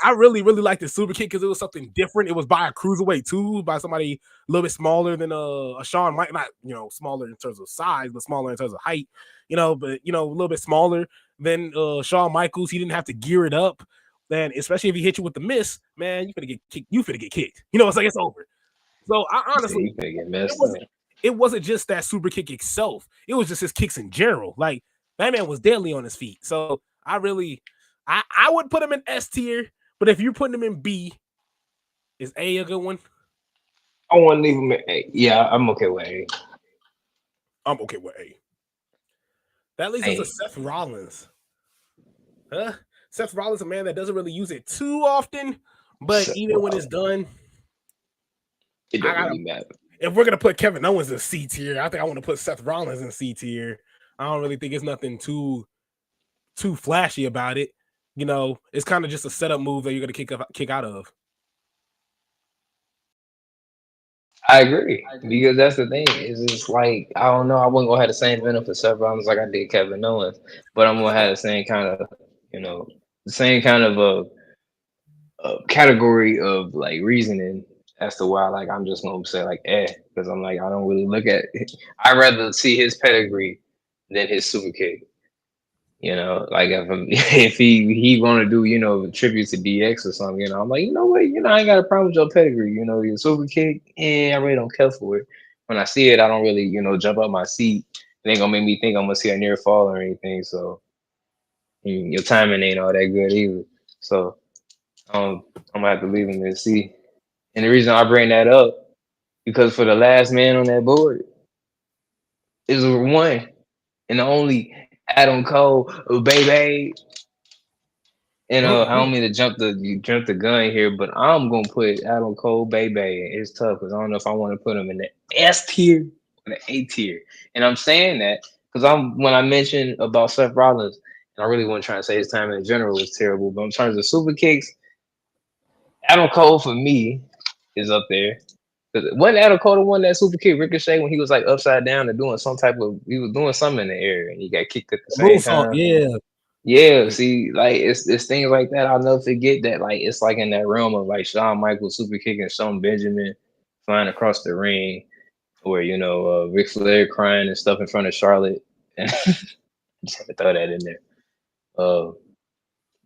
I really, really liked the super kick because it was something different. It was by a cruiserweight too, by somebody a little bit smaller than a Shawn Mike, not smaller in terms of size, but smaller in terms of height. But a little bit smaller than Shawn Michaels. He didn't have to gear it up. Then, especially if he hit you with the miss, man, you finna get kicked. You finna get kicked. It's like it's over. So I You say honestly, you finna get it messed wasn't up. it wasn't just that super kick itself. It was just his kicks in general. Like that man was deadly on his feet. So I would put him in S tier, but if you're putting him in B, is A a good one? I want to leave him at A. Yeah, I'm okay with A. I'm okay with A. That leads us to A. Seth Rollins. Huh? Seth Rollins, a man that doesn't really use it too often, but Seth even when it's Rollins. done, It I don't gotta. really matter. If we're gonna put Kevin Owens in C tier, I think I want to put Seth Rollins in C tier. I don't really think it's nothing too flashy about it. It's kind of just a setup move that you're gonna kick out of. I agree because that's the thing. Is it's like I don't know. I wouldn't gonna have the same venom for Seth Rollins like I did Kevin Owens, but I'm gonna have the same kind of the same kind of category of like reasoning as to why like I'm just gonna say like because I'm like I don't really look at. I rather see his pedigree than his super kick. Like if he want to do a tribute to DX or something, I'm like what, I ain't got a problem with your pedigree, your super kick, I really don't care for it. When I see it, I don't really jump up my seat. It ain't gonna make me think I'm gonna see a near fall or anything. So your timing ain't all that good either. So I'm gonna have to leave him and see. And the reason I bring that up because for the last man on that board is one and the only Adam Cole, baby. And I don't mean to jump the gun here, but I'm gonna put Adam Cole, baby. It's tough because I don't know if I want to put him in the S tier or the A tier. And I'm saying that because when I mentioned about Seth Rollins, and I really want to try and say his time in general was terrible, but in terms of super kicks, Adam Cole for me is up there. Because wasn't Adam Cole the one that super kick Ricochet when he was like upside down and doing some type of he was doing something in the air and he got kicked at the same Moonsault, time. yeah. Yeah, see, like it's things like that. I'll never forget that. Like it's like in that realm of like Shawn Michaels super kicking Shawn Benjamin flying across the ring, or Ric Flair crying and stuff in front of Charlotte. And just had to throw that in there. Uh,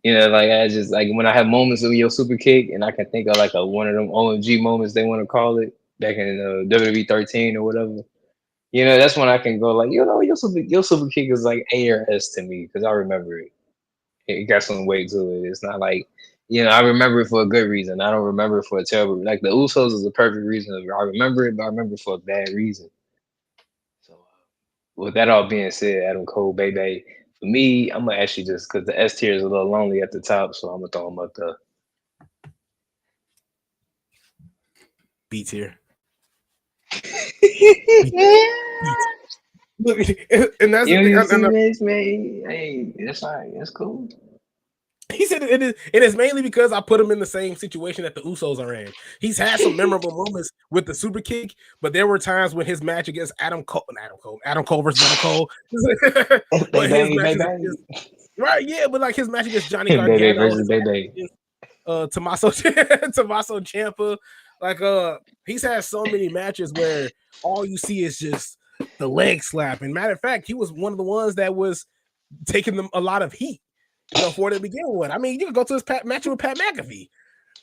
Like I just like when I have moments of your super kick, and I can think of like a one of them OMG moments they want to call it back in WWE 13 or whatever. That's when I can go like, your super kick is like A or S to me because I remember it. It got some weight to it. It's not like, I remember it for a good reason. I don't remember it for a terrible. Like the Usos is a perfect reason. I remember it, but I remember it for a bad reason. So, with that all being said, Adam Cole, baby, for me, I'm gonna actually just because the S tier is a little lonely at the top, so I'm gonna throw him up there. B tier. B, B. Look, and that's the thing. You see this, man? Hey, that's all right. That's cool. He said it is mainly because I put him in the same situation that the Usos are in. He's had some memorable moments with the super kick, but there were times when his match against Adam Cole versus Adam Cole, but his Baby, matches against baby, right, yeah, but like his match against Johnny baby Gargano, versus his match baby. against Tommaso Tommaso Ciampa, like he's had so many matches where all you see is just the leg slap. And matter of fact, he was one of the ones that was taking them a lot of heat for to begin with. I mean, you can go to his match with Pat McAfee.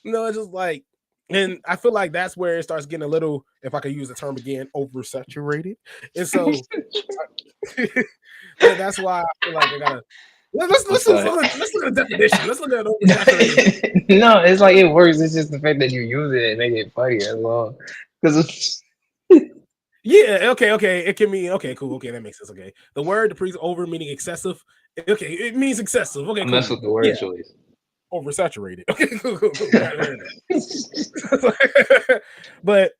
It's just like, and I feel like that's where it starts getting a little, if I could use the term again, oversaturated. And so that's why I feel like I gotta What's that? let's look at the definition. Let's look at oversaturated. No, it's like it works. It's just the fact that you use it and make it funny as well. Because Yeah, okay. It can mean okay, cool, okay, that makes sense. Okay. The word the pre over meaning excessive. Okay, it means excessive. Okay, I mess cool. with the word Yeah, choice. oversaturated. Okay, cool. Got it. But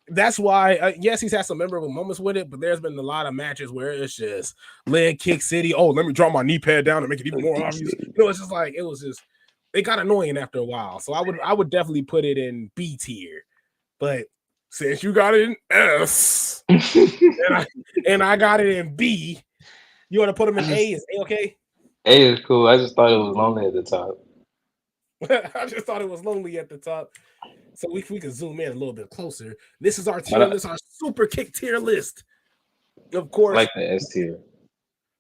that's why, yes, he's had some memorable moments with it, but there's been a lot of matches where it's just leg kick city. Oh, let me drop my knee pad down and make it even more obvious. It's just like it got annoying after a while. So I would definitely put it in B tier. But since you got it in S and I got it in B, you want to put them I in A? just Is A okay? A is cool. I just thought it was lonely at the top. I just thought it was lonely at the top. So we can zoom in a little bit closer. This is our But tier list, our super kick tier list. Of I course. like the S tier.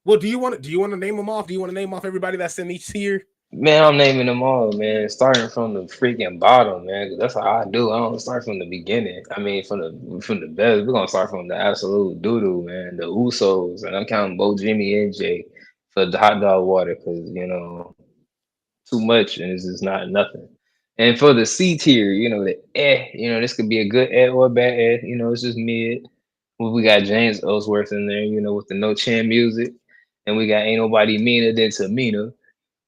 Well, do you want to name them off? Do you want to name off everybody that's in each tier? Man, I'm naming them all, man. Starting from the freaking bottom, man. 'Cause that's how I do. I don't start from the beginning. I mean, from the best. We're gonna start from the absolute doo-doo, man. The Usos, and I'm counting both Jimmy and Jay for the hot dog water, because too much and it's just not nothing. And for the C tier, the this could be a good or a bad it's just mid. Well, we got James Ellsworth in there, with the no chin music, and we got ain't nobody meaner than Tamina,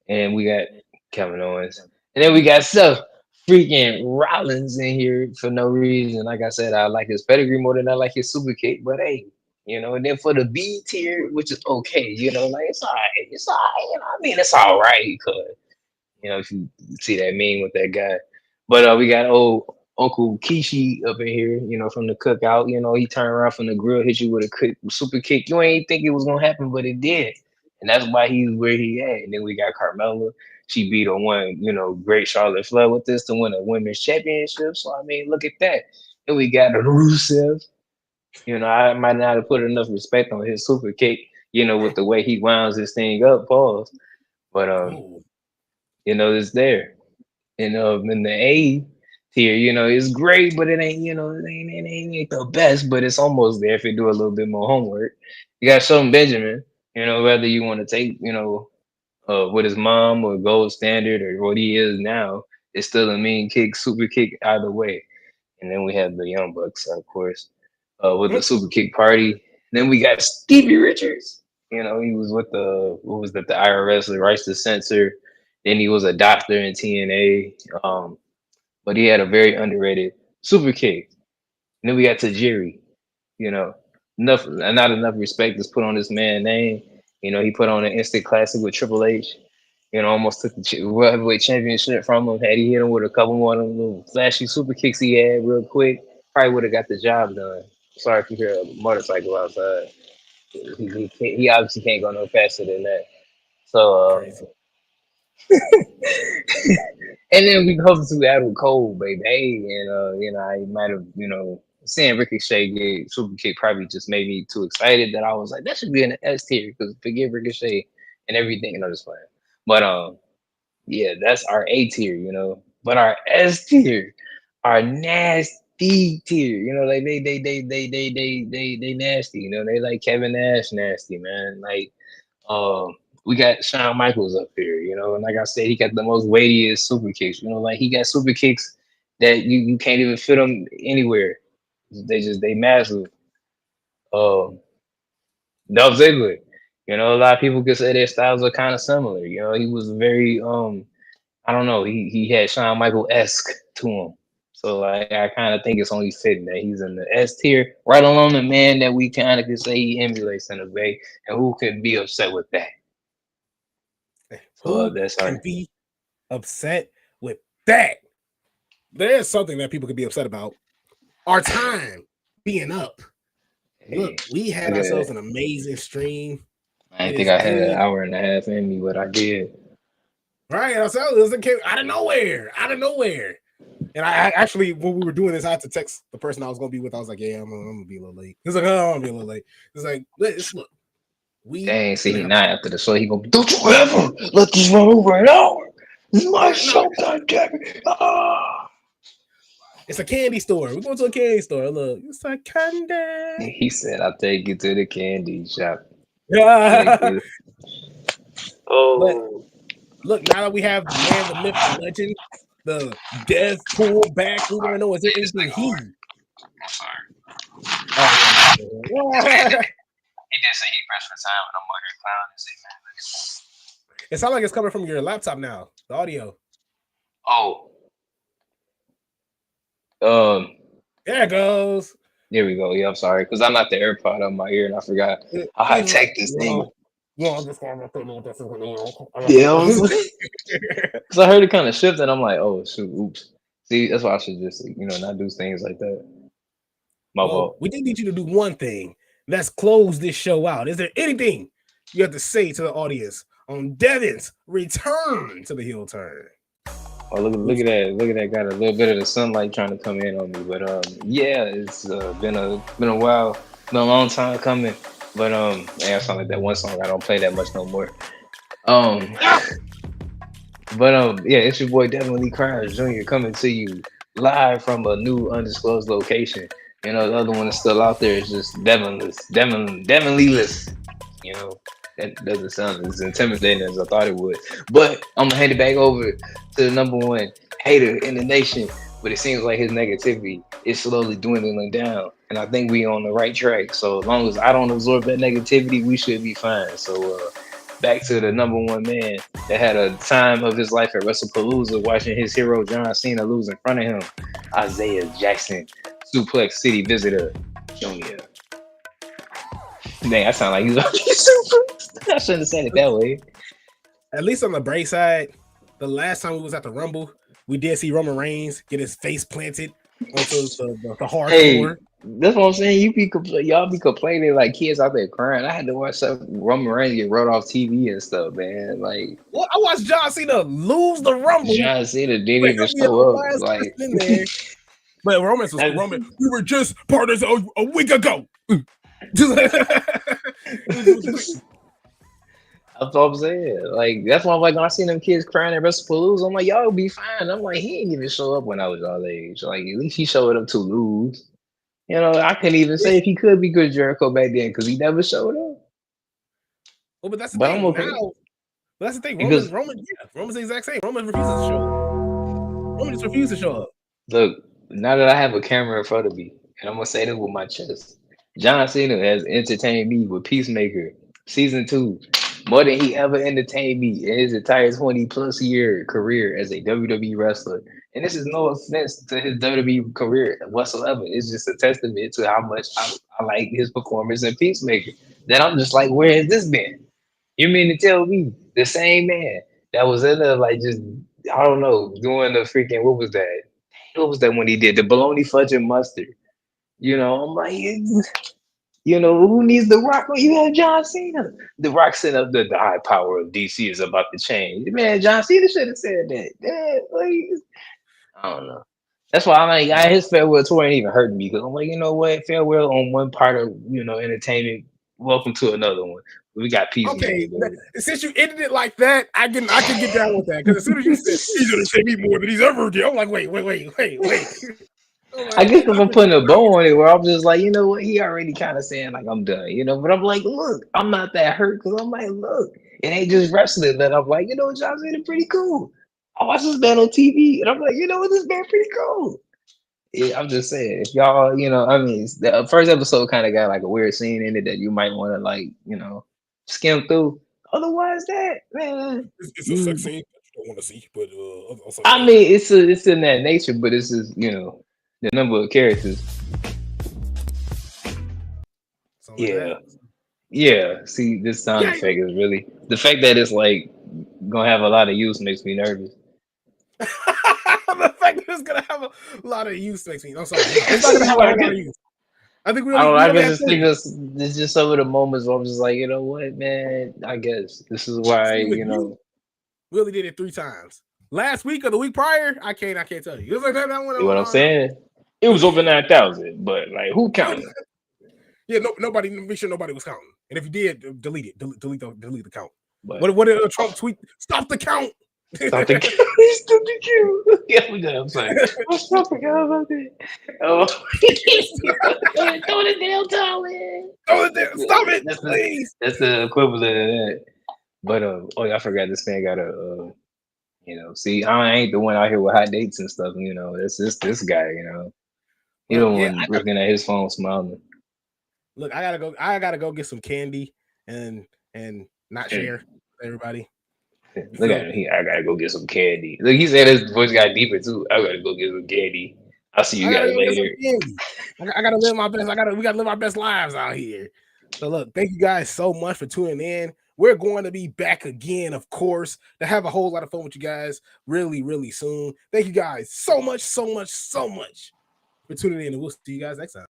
and we got Kevin Owens. And then we got Seth freaking Rollins in here for no reason. Like I said, I like his pedigree more than I like his super kick, but hey, and then for the B tier, which is okay, like it's all right. It's all right, I mean, it's all right, cuz, if you see that meme with that guy. But we got old Uncle Kishi up in here, from the cookout. He turned around from the grill, hit you with a super kick. You ain't think it was gonna happen, but it did. And that's why he's where he at. And then we got Carmella. She beat on one, great Charlotte Flair with this to win a women's championship. So I mean, look at that. And we got Rusev. I might not have put enough respect on his super kick, with the way he winds this thing up, pause. But Oh, it's there. And in the A tier, it's great, but it ain't, it ain't the best, but it's almost there if you do a little bit more homework. You got Shelton Benjamin, whether you want to take, with his mom or gold standard or what he is now, it's still a mean kick, super kick either way. And then we have the Young Bucks, of course, with the super kick party. Then we got Stevie Richards. He was with what was that, the IRS, the rights to censor. Then he was a doctor in TNA. But he had a very underrated super kick. And then we got Tajiri. You know, not enough respect is put on this man's name. He put on an instant classic with Triple H. Almost took the World Heavyweight Championship from him. Had he hit him with a couple more of them little flashy super kicks he had real quick, probably would have got the job done. Sorry if you hear a motorcycle outside. He obviously can't go no faster than that. So, crazy. and then we go to Adam Cole, baby. Hey, and I might have, seeing Ricochet get super kick probably just made me too excited that I was like, that should be in the S tier because forget Ricochet and everything. And I'm just playing. But yeah, that's our A tier, you know. But our S tier, our nasty tier, you know, like they nasty, you know, they like Kevin Nash nasty, man. Like we got Shawn Michaels up here, you know, and like I said, he got the most weightiest super kicks, you know, like he got super kicks that you can't even fit them anywhere. They massive. Um Dolph Ziggler. You know, a lot of people could say their styles are kind of similar. You know, he was very I don't know, he had Shawn Michael esque to him. So like I kind of think it's only fitting that he's in the S tier, right along the man that we kind of could say he emulates in a way, and who could be upset with that. So Who that's can our be upset with that? There's something that people could be upset about. Our time being up. Look, hey, we had look at ourselves that. an amazing stream. I It didn't think is I had an good. hour and a half in me, but I did. Right? Ourselves it came out of nowhere. Out of nowhere. And I actually, when we were doing this, I had to text the person I was going to be with. I was like, yeah, I'm gonna be a little late. He's like, oh, I'm gonna be a little late. It's like, look, we Dang, see, finna he have not after the show. He gonna be, don't you ever let this run over an hour. This is my no, show, goddammit. Ah. it's a candy store. We're going to a candy store. Look, it's a candy. He said, I'll take you to the candy shop. Take Yeah. you. But Oh, look, now that we have the man, the myth, the legend, the dev pull back, we want to know, is there this anything nigga over. he? I'm sorry. Oh yeah, my bad. He did say he pressed for time, and I'm out here clowning and say, man, look at that. It sounds like it's coming from your laptop now. The audio. Oh, um, There it goes. there we go. Yeah, I'm sorry, because I'm not the AirPod on my ear, and I forgot how high He's tech like, this thing. well, yeah, I'm just gonna put me with this. Yeah, I was because I heard it kind of shift, and I'm like, oh shoot, oops. See, that's why I should just not do things like that. My Well, fault. we did need you to do one thing. Let's close this show out. Is there anything you have to say to the audience on Devin's return to the heel turn? Oh, look at that! Look at that! Got a little bit of the sunlight trying to come in on me, but yeah, it's been a while, been a long time coming. But man, I sound like that one song I don't play that much no more. Um, but yeah, it's your boy Definitely Crimes Jr. coming to you live from a new undisclosed location. You know, the other one is still out there. It's just Devonless. You know, that doesn't sound as intimidating as I thought it would. But I'm gonna hand it back over to the number one hater in the nation. But it seems like his negativity is slowly dwindling down, and I think we on the right track. So as long as I don't absorb that negativity, we should be fine. So back to the number one man that had a time of his life at WrestlePalooza, watching his hero John Cena lose in front of him, Isaiah Jackson, Suplex City Visitor Jr. Dang, I sound like he's I shouldn't have said it that way. At least on the Bray side, the last time we was at the Rumble, we did see Roman Reigns get his face planted onto the hard Hey, floor. that's what I'm saying. Y'all be complaining like kids out there crying. I had to watch some Roman Reigns get wrote off TV and stuff, man. Like Well, I watched John Cena lose the Rumble, John Cena didn't but even he'll be show the up. last Like person in there. But Roman. We were just partners a week ago. that's what I'm saying. Like that's why I'm like when I seen them kids crying at WrestlePalooza, I'm like, y'all be fine. I'm like, he didn't even show up when I was y'all age. Like at least he showed up to lose. You know, I couldn't even say if he could be good Jericho back then because he never showed up. Well, but that's the But I'm thing okay now. That's the thing. because Roman's the exact same. Roman refuses to show up. Roman just refuses to show up. look, now that I have a camera in front of me, and I'm gonna say this with my chest, John Cena has entertained me with Peacemaker season 2 more than he ever entertained me in his entire 20+ year career as a WWE wrestler. And this is no offense to his WWE career whatsoever. It's just a testament to how much I like his performance in Peacemaker. That I'm just like, where has this been? You mean to tell me the same man that was in there, like just I don't know, doing the freaking what was that? What was that when he did the bologna fudge and mustard? You know, I'm like, who needs the Rock when you have John Cena? The Rock set up the high power of DC is about to change. Man, John Cena should have said that. Like, I don't know. That's why I'm like, his farewell tour ain't even hurting me because I'm like, you know what? Farewell on one part of entertainment. Welcome to another one. We got peace Okay, game, baby. since you ended it like that, I can get down with that. Because as soon as you said he's gonna say me more than he's ever did, I'm like, wait. I'm I like, guess if I'm putting a bow on it, where I'm just like, you know what, he already kind of saying like I'm done, you know. But I'm like, look, I'm not that hurt because I'm like, look, it ain't just wrestling. That I'm like, you know, John Cena pretty cool. I watch this man on TV, and I'm like, you know what, this man pretty cool. Yeah, I'm just saying, if y'all, you know, I mean, the first episode kind of got like a weird scene in it that you might want to like, you know, skim through. Otherwise, that man, it's a sex you, scene that you don't want to see, but aside from I that, mean, it's in that nature, but it's just you know the number of characters. something like that. Yeah, yeah. See, this sound Yeah, effect is really the fact that it's like gonna have a lot of use makes me nervous. the fact that it's gonna have a lot of use makes me. I'm sorry, no, it's not gonna have a Like, whole lot of use. I think I don't know. we I only guess have it's 30. it's just some of the moments where I'm just like, you know what, man. I guess this is why See, with you you, know. we only did it 3 times. Last week or the week prior, I can't tell you. It was like that one See what I'm on. saying? It was over 9,000, but like, who counting? Yeah, no, nobody. Make sure nobody was counting. And if you did, delete it. Delete the count. But What did Trump tweet? Stop the count. stop the stop the queue. Yeah, we done. I'm sorry. I forgot about that. Oh, throw the damn towel in. Oh, stop it, That's the please. that's the equivalent of that. But oh yeah, I forgot this man got a you know, see, I ain't the one out here with hot dates and stuff. You know, it's this guy. You know, he Look, the yeah, one looking at his phone smiling. look, I gotta go. I gotta go get some candy and not share with everybody. Look at So him. I gotta go get some candy. Look, he said his voice got deeper too. I gotta go get some candy. I'll see I you gotta guys go get some later. candy. I gotta live my best. We gotta live our best lives out here. So look, thank you guys so much for tuning in. We're going to be back again, of course, to have a whole lot of fun with you guys really, really soon. Thank you guys so much for tuning in, and we'll see you guys next time.